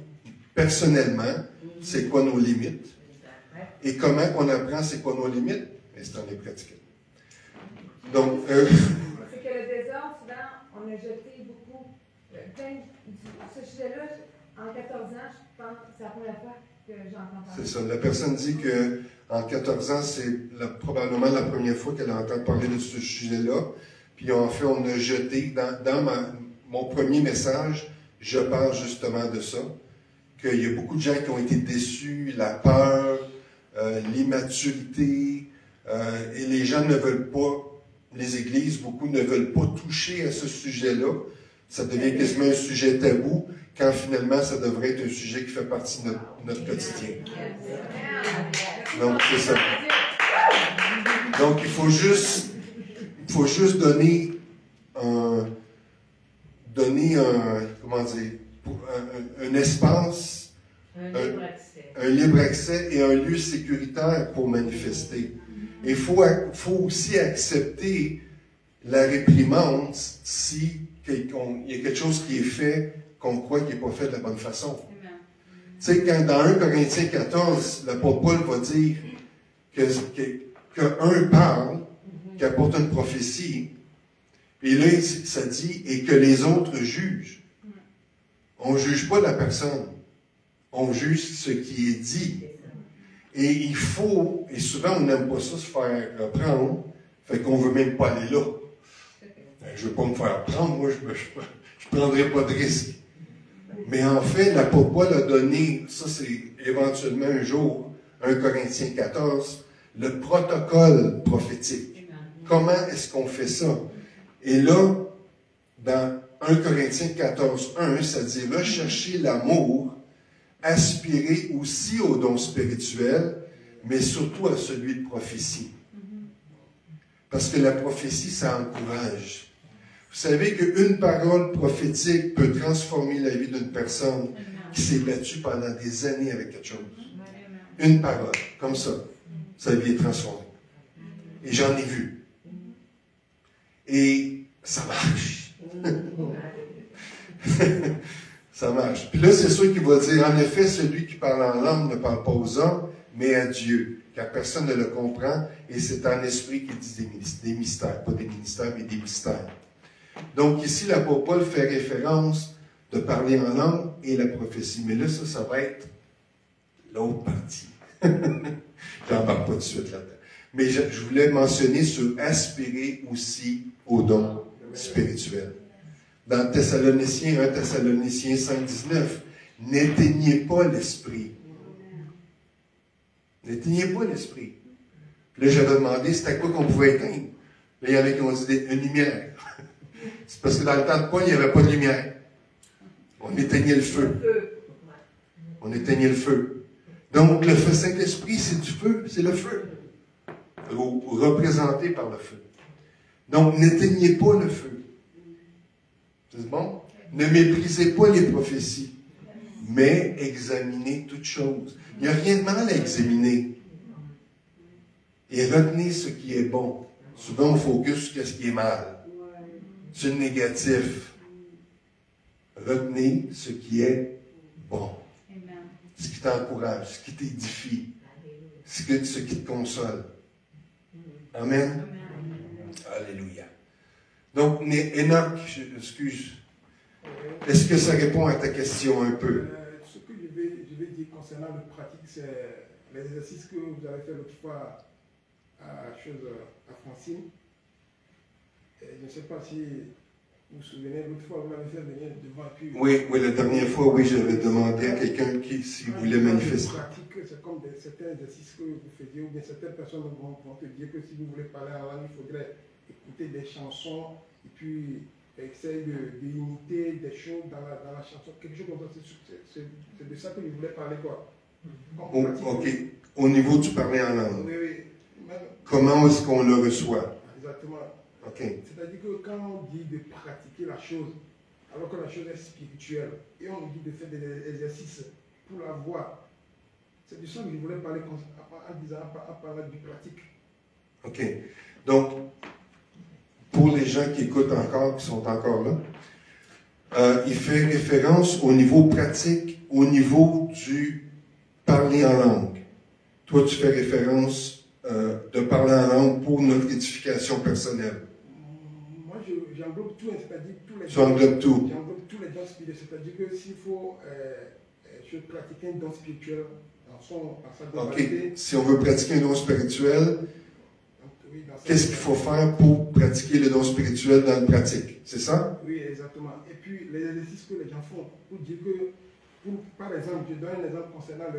personnellement c'est quoi nos limites. Et comment on apprend c'est quoi nos limites? C'est en les pratiquant. Donc, c'est que le désordre, souvent, on a jeté beaucoup. Ce sujet-là, en 14 ans, je pense que c'est la première fois que j'entends parler. C'est ça. La personne dit qu'en 14 ans, c'est probablement la première fois qu'elle entend parler de ce sujet-là. Puis en fait, on a jeté, dans mon premier message, je parle justement de ça, qu'il y a beaucoup de gens qui ont été déçus, la peur, l'immaturité, et les gens ne veulent pas, les églises, beaucoup ne veulent pas toucher à ce sujet-là. Ça devient quasiment un sujet tabou, quand finalement, ça devrait être un sujet qui fait partie de notre quotidien. Donc, c'est ça. Donc, il faut juste donner un espace, un libre accès et un lieu sécuritaire pour manifester. Et il faut aussi accepter la réprimande si il y a quelque chose qui est fait qu'on croit qu'il n'est pas fait de la bonne façon. Tu sais, quand dans 1 Corinthiens 14, l'apôtre Paul va dire qu'un parle, qui apporte une prophétie, et là, ça dit, et que les autres jugent. On ne juge pas la personne, on juge ce qui est dit. Et il faut, et souvent on n'aime pas ça, se faire prendre, fait qu'on ne veut même pas aller là. Je ne veux pas me faire prendre, moi je ne prendrai pas de risque. Mais en fait, l'apôtre Paul a donné, ça c'est éventuellement un jour, 1 Corinthiens 14, le protocole prophétique. Comment est-ce qu'on fait ça? Et là, dans 1 Corinthiens 14, 1, ça dit « Recherchez l'amour, aspirez aussi aux dons spirituels, mais surtout à celui de prophétie. » Parce que la prophétie, ça encourage. Vous savez qu'une parole prophétique peut transformer la vie d'une personne qui s'est battue pendant des années avec quelque chose. Une parole, comme ça, sa vie est transformée. Et j'en ai vu. Et ça marche. Ça marche. Puis là, c'est sûr qu'il va dire, en effet, celui qui parle en langue ne parle pas aux hommes, mais à Dieu, car personne ne le comprend, et c'est en esprit qu'il dit des mystères, pas des ministères, mais des mystères. Donc ici, l'apôtre Paul fait référence de parler en langue et la prophétie. Mais là, ça va être l'autre partie. J'en parle pas tout de suite là-dedans. Mais je voulais mentionner sur aspirer aussi aux dons spirituels. Dans Thessaloniciens 1 Thessaloniciens 5, 19, n'éteignez pas l'esprit. N'éteignez pas l'esprit. Là, j'avais demandé c'était à quoi qu'on pouvait éteindre. Là, il y en a qui ont dit une lumière. C'est parce que dans le temps de Paul, il n'y avait pas de lumière. On éteignait le feu. On éteignait le feu. Donc, le feu Saint-Esprit, c'est du feu, c'est le feu. Représenté par le feu. Donc, n'éteignez pas le feu. C'est bon? Ne méprisez pas les prophéties, mais examinez toutes choses. Il n'y a rien de mal à examiner. Et retenez ce qui est bon. Souvent, on focus sur ce qui est mal. Sur le négatif. Retenez ce qui est bon. Ce qui t'encourage, ce qui t'édifie, ce qui te console. Amen. Alléluia. Donc, Enoch, Est-ce que ça répond à ta question un peu? Ce que je vais dire concernant le pratique, c'est l'exercice que vous avez fait l'autre fois à Francine. Et je ne sais pas si vous vous souvenez, l'autre fois, vous m'avez fait venir devant. Oui, la dernière fois, oui, j'avais demandé à quelqu'un s'il voulait manifester. C'est comme certains exercices que vous faisiez, ou bien certaines personnes vont te dire que si vous voulez parler en langue, il faudrait écouter des chansons et puis essayer d'imiter des choses dans la chanson, quelque chose comme ça. C'est de ça que je voulais parler, quoi. Ok, au niveau du parler en langue. Oui, oui. Comment est-ce qu'on le reçoit? Exactement. Okay. C'est-à-dire que quand on dit de pratiquer la chose, alors que la chose est spirituelle, et on nous dit de faire des exercices pour la voix, c'est de ça que je voulais parler en parlant du pratique. OK. Donc, pour les gens qui écoutent encore, qui sont encore là, il fait référence au niveau pratique, au niveau du parler en langue. Toi, tu fais référence de parler en langue pour notre édification personnelle. Moi, j'englobe tout, c'est-à-dire tous les tu englobes tout. J'englobe tous les dons spirituels, c'est-à-dire que s'il faut pratiquer un don spirituel dans sa globalité. OK. Si on veut pratiquer un don spirituel, qu'est-ce qu'il faut faire pour pratiquer le don spirituel dans la pratique? C'est ça? Oui, exactement. Et puis, les exercices que les gens font, pour dire que, par exemple, je donne un exemple concernant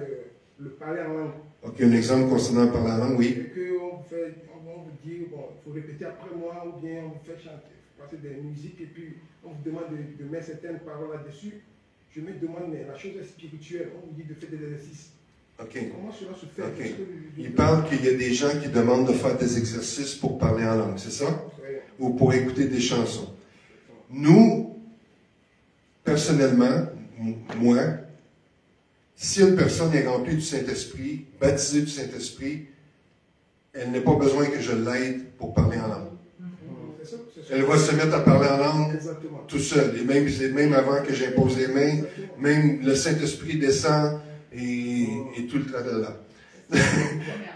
le parler en langue. OK, un exemple concernant parler en langue, oui. Et qu'on vous dit, bon, il faut répéter après moi, ou bien on vous fait chanter, passer des musiques, et puis on vous demande de mettre certaines paroles là-dessus. Je me demande, mais la chose est spirituelle, on vous dit de faire des exercices. Okay. Comment cela se fait? Okay. Il parle qu'il y a des gens qui demandent de faire des exercices pour parler en langue, c'est ça? Oui. Ou pour écouter des chansons. Nous, personnellement, moi, si une personne est remplie du Saint-Esprit, baptisée du Saint-Esprit, elle n'a pas besoin que je l'aide pour parler en langue. Elle va se mettre à parler en langue tout seul. Et même avant que j'impose les mains, même le Saint-Esprit descend et tout le tralala.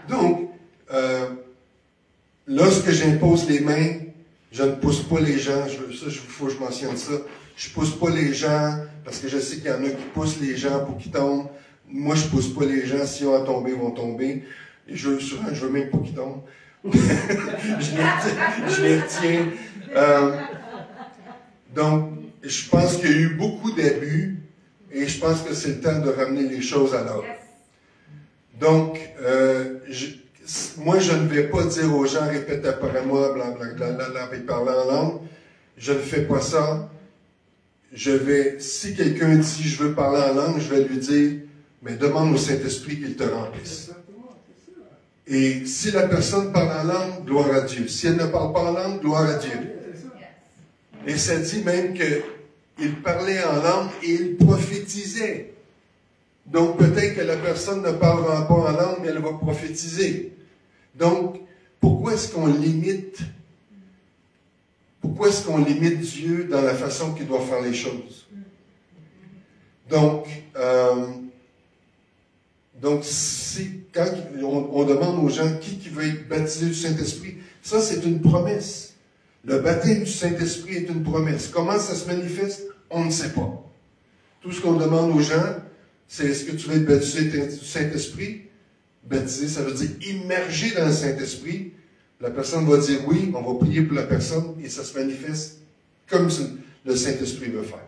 Donc, lorsque j'impose les mains, je ne pousse pas les gens, il faut que je mentionne ça, je ne pousse pas les gens, parce que je sais qu'il y en a qui poussent les gens pour qu'ils tombent. Moi, je ne pousse pas les gens, s'ils ont à tomber, ils vont tomber. Et souvent, je ne veux même pas qu'ils tombent. je les retiens. Donc, je pense qu'il y a eu beaucoup d'abus et je pense que c'est le temps de ramener les choses à l'ordre. Donc, moi, je ne vais pas dire aux gens, répète après moi, blablabla, et parler en langue. Je ne fais pas ça. Si quelqu'un dit, je veux parler en langue, je vais lui dire, mais demande au Saint-Esprit qu'il te remplisse. Et si la personne parle en langue, gloire à Dieu. Si elle ne parle pas en langue, gloire à Dieu. Et ça dit même qu'il parlait en langue et il prophétisait. Donc peut-être que la personne ne parlera pas en langue, mais elle va prophétiser. Donc, pourquoi est-ce qu'on limite Dieu dans la façon qu'il doit faire les choses? Donc quand on demande aux gens qui veut être baptisé du Saint-Esprit, ça c'est une promesse. Le baptême du Saint-Esprit est une promesse. Comment ça se manifeste? On ne sait pas. Tout ce qu'on demande aux gens, c'est est-ce que tu veux être baptisé du Saint-Esprit? Baptisé, ça veut dire immergé dans le Saint-Esprit. La personne va dire oui, on va prier pour la personne et ça se manifeste comme le Saint-Esprit veut faire.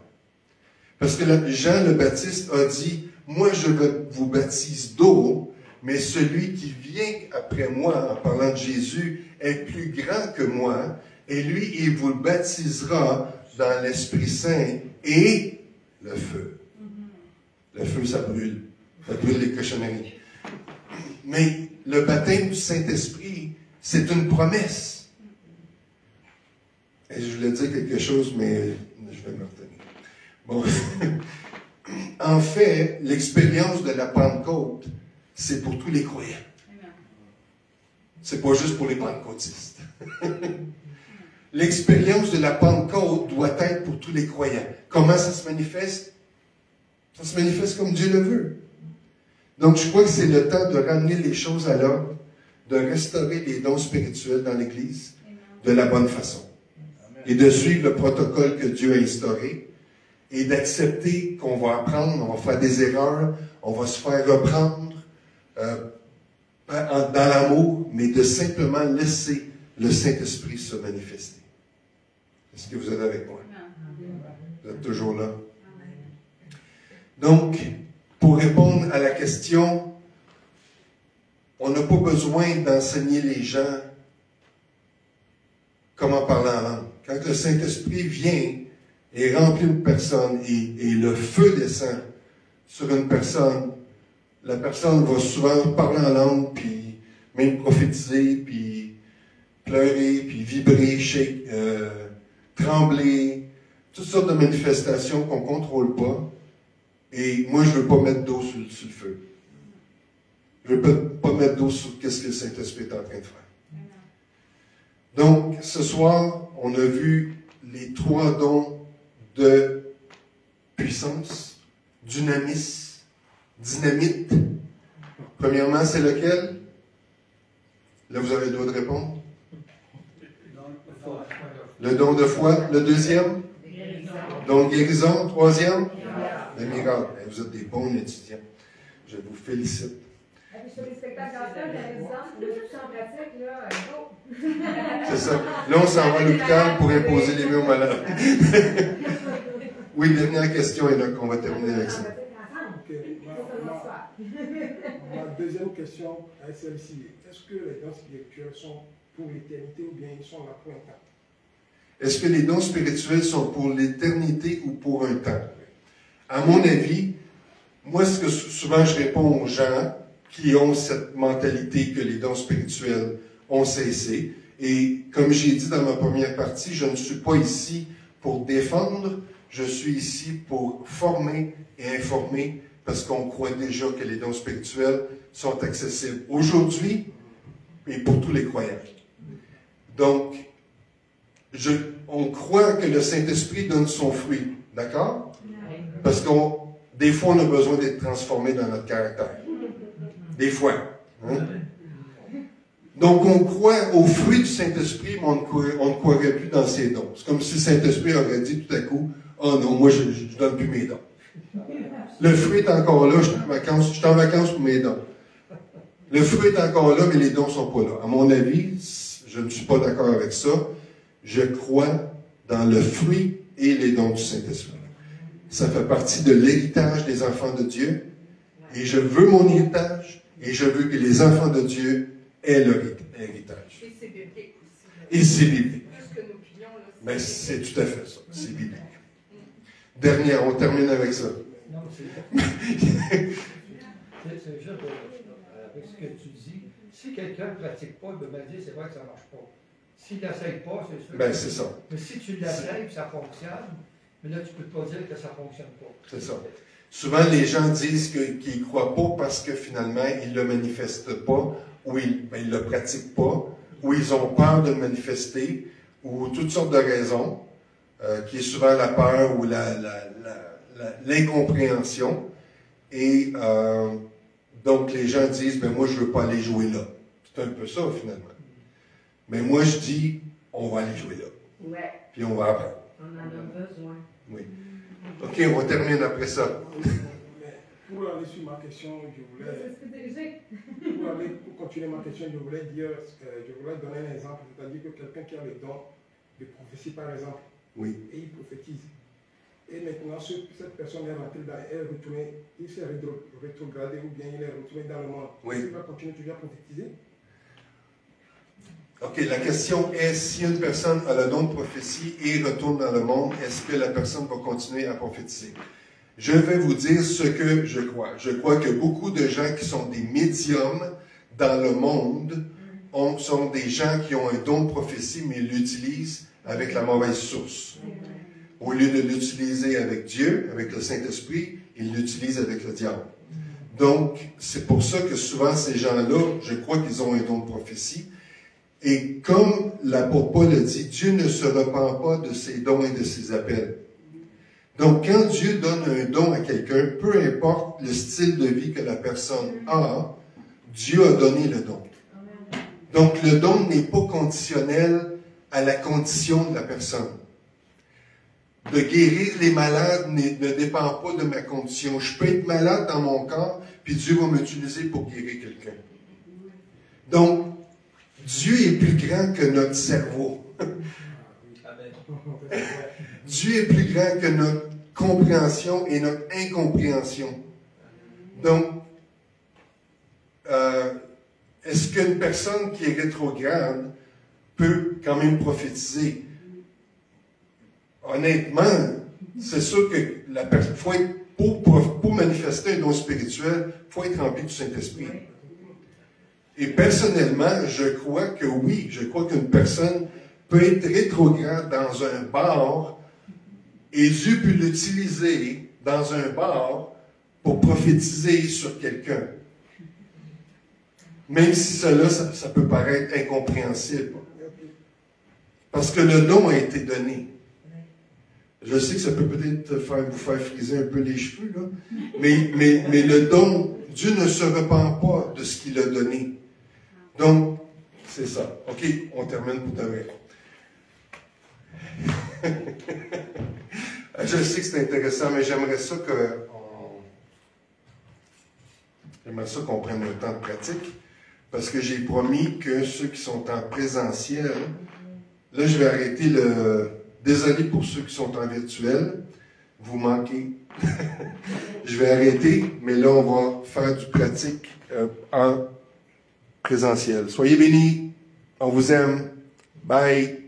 Parce que Jean le Baptiste a dit, moi je vous baptise d'eau, mais celui qui vient après moi, en parlant de Jésus, est plus grand que moi, et lui, il vous baptisera dans l'Esprit Saint et le feu. Le feu, ça brûle les cochonneries. Mais le baptême du Saint-Esprit, c'est une promesse. Et je voulais dire quelque chose, mais je vais me retenir. Bon. En fait, l'expérience de la Pentecôte, c'est pour tous les croyants. C'est pas juste pour les pentecôtistes. L'expérience de la Pentecôte doit être pour tous les croyants. Comment ça se manifeste? Ça se manifeste comme Dieu le veut. Donc, je crois que c'est le temps de ramener les choses à l'ordre, de restaurer les dons spirituels dans l'Église de la bonne façon. Et de suivre le protocole que Dieu a instauré. et d'accepter qu'on va apprendre, on va faire des erreurs, on va se faire reprendre dans l'amour, mais de simplement laisser le Saint-Esprit se manifester. Est-ce que vous êtes avec moi? Vous êtes toujours là? Donc, pour répondre à la question, on n'a pas besoin d'enseigner les gens comment parler en langue. Quand le Saint-Esprit vient et remplit une personne et le feu descend sur une personne, la personne va souvent parler en langue, puis même prophétiser, puis pleurer, puis vibrer, trembler, toutes sortes de manifestations qu'on ne contrôle pas. Et moi, je ne veux pas mettre d'eau sur le feu. Je ne veux pas mettre d'eau sur ce que le Saint-Esprit est en train de faire. Donc, ce soir, on a vu les 3 dons de puissance, dynamisme, dynamite. Premièrement, c'est lequel? Là, vous avez le droit de répondre. Le don de foi. Le deuxième? Don de guérison. Troisième? Le miracle. Vous êtes des bons étudiants. Je vous félicite. Et puis sur les spectacles d'enfants, par exemple, le tout en pratique, là, c'est ça. Là, on s'en va à l'hôpital pour imposer les mains aux malades. Oui, dernière question, et donc on va terminer avec ça. Ma deuxième question est celle-ci. Est-ce que les dons spirituels sont pour l'éternité ou bien ils sont là pour un temps? Est-ce que les dons spirituels sont pour l'éternité ou pour un temps? À mon avis, moi, ce que souvent je réponds aux gens qui ont cette mentalité que les dons spirituels ont cessé, et comme j'ai dit dans ma première partie, je ne suis pas ici pour défendre, je suis ici pour former et informer, parce qu'on croit déjà que les dons spirituels sont accessibles aujourd'hui et pour tous les croyants. Donc, on croit que le Saint-Esprit donne son fruit, d'accord? Parce des fois, on a besoin d'être transformé dans notre caractère. Des fois. Hein? Donc, on croit au fruit du Saint-Esprit, mais on ne croirait plus dans ses dons. C'est comme si le Saint-Esprit aurait dit tout à coup, « Oh non, moi, je ne donne plus mes dons. » Le fruit est encore là, je suis en vacances pour mes dons. Le fruit est encore là, mais les dons ne sont pas là. À mon avis, je ne suis pas d'accord avec ça. Je crois dans le fruit et les dons du Saint-Esprit. Ça fait partie de l'héritage des enfants de Dieu. Et je veux mon héritage, et je veux que les enfants de Dieu aient leur héritage. Et c'est biblique aussi. Et c'est biblique. Plus que nos opinions, là. Mais c'est tout à fait ça. C'est biblique. Dernière, on termine avec ça. Non, c'est juste avec ce que tu dis. Si quelqu'un ne pratique pas, il peut me dire c'est vrai que ça ne marche pas. S'il n'essaye pas, c'est sûr. Ben, c'est ça. Mais si tu l'essayes et ça fonctionne, mais là, tu ne peux pas dire que ça ne fonctionne pas. C'est ça. Souvent, les gens disent qu'ils ne croient pas parce que finalement, ils ne le manifestent pas, ou ils ne le pratiquent pas, ou ils ont peur de le manifester, ou toutes sortes de raisons, qui est souvent la peur ou l'incompréhension. Et donc, les gens disent, ben moi, je ne veux pas aller jouer là. C'est un peu ça, finalement. Mais moi, je dis, on va aller jouer là. Ouais. Puis on va apprendre. On en a besoin. Oui. OK, on termine après ça. Pour aller sur ma question, pour continuer ma question, je voulais donner un exemple. C'est-à-dire que quelqu'un qui a le don de prophétie, par exemple, oui. Et il prophétise. Et maintenant, cette personne est rentrée dans, il s'est rétrogradé ou bien il est retourné dans le monde. Oui. Il va continuer toujours à prophétiser? OK, la question est, si une personne a le don de prophétie et retourne dans le monde, est-ce que la personne va continuer à prophétiser? Je vais vous dire ce que je crois. Je crois que beaucoup de gens qui sont des médiums dans le monde sont des gens qui ont un don de prophétie, mais l'utilisent avec la mauvaise source. Au lieu de l'utiliser avec Dieu, avec le Saint-Esprit, ils l'utilisent avec le diable. Donc, c'est pour ça que souvent ces gens-là, je crois qu'ils ont un don de prophétie. Et comme l'apôtre Paul a dit, Dieu ne se repent pas de ses dons et de ses appels. Donc, quand Dieu donne un don à quelqu'un, peu importe le style de vie que la personne a, Dieu a donné le don. Donc, le don n'est pas conditionnel à la condition de la personne. de guérir les malades ne dépend pas de ma condition. Je peux être malade dans mon corps, puis Dieu va m'utiliser pour guérir quelqu'un. Donc, Dieu est plus grand que notre cerveau. Dieu est plus grand que notre compréhension et notre incompréhension. Donc, est-ce qu'une personne qui est rétrograde peut quand même prophétiser? Honnêtement, c'est sûr que la personne, pour manifester un don spirituel, il faut être rempli du Saint-Esprit. Et personnellement, je crois que oui, je crois qu'une personne peut être rétrograde dans un bar et Dieu peut l'utiliser dans un bar pour prophétiser sur quelqu'un. Même si cela, ça peut paraître incompréhensible. Parce que le don a été donné. Je sais que ça peut peut-être vous faire friser un peu les cheveux, là. Mais le don, Dieu ne se repent pas de ce qu'il a donné. Donc, c'est ça. OK, on termine pour de vrai. Je sais que c'est intéressant, mais j'aimerais ça qu'on prenne un temps de pratique, parce que j'ai promis que ceux qui sont en présentiel, là, je vais arrêter Désolé pour ceux qui sont en virtuel, vous manquez. Je vais arrêter, mais là, on va faire du pratique en présentiel. Soyez bénis, on vous aime. Bye.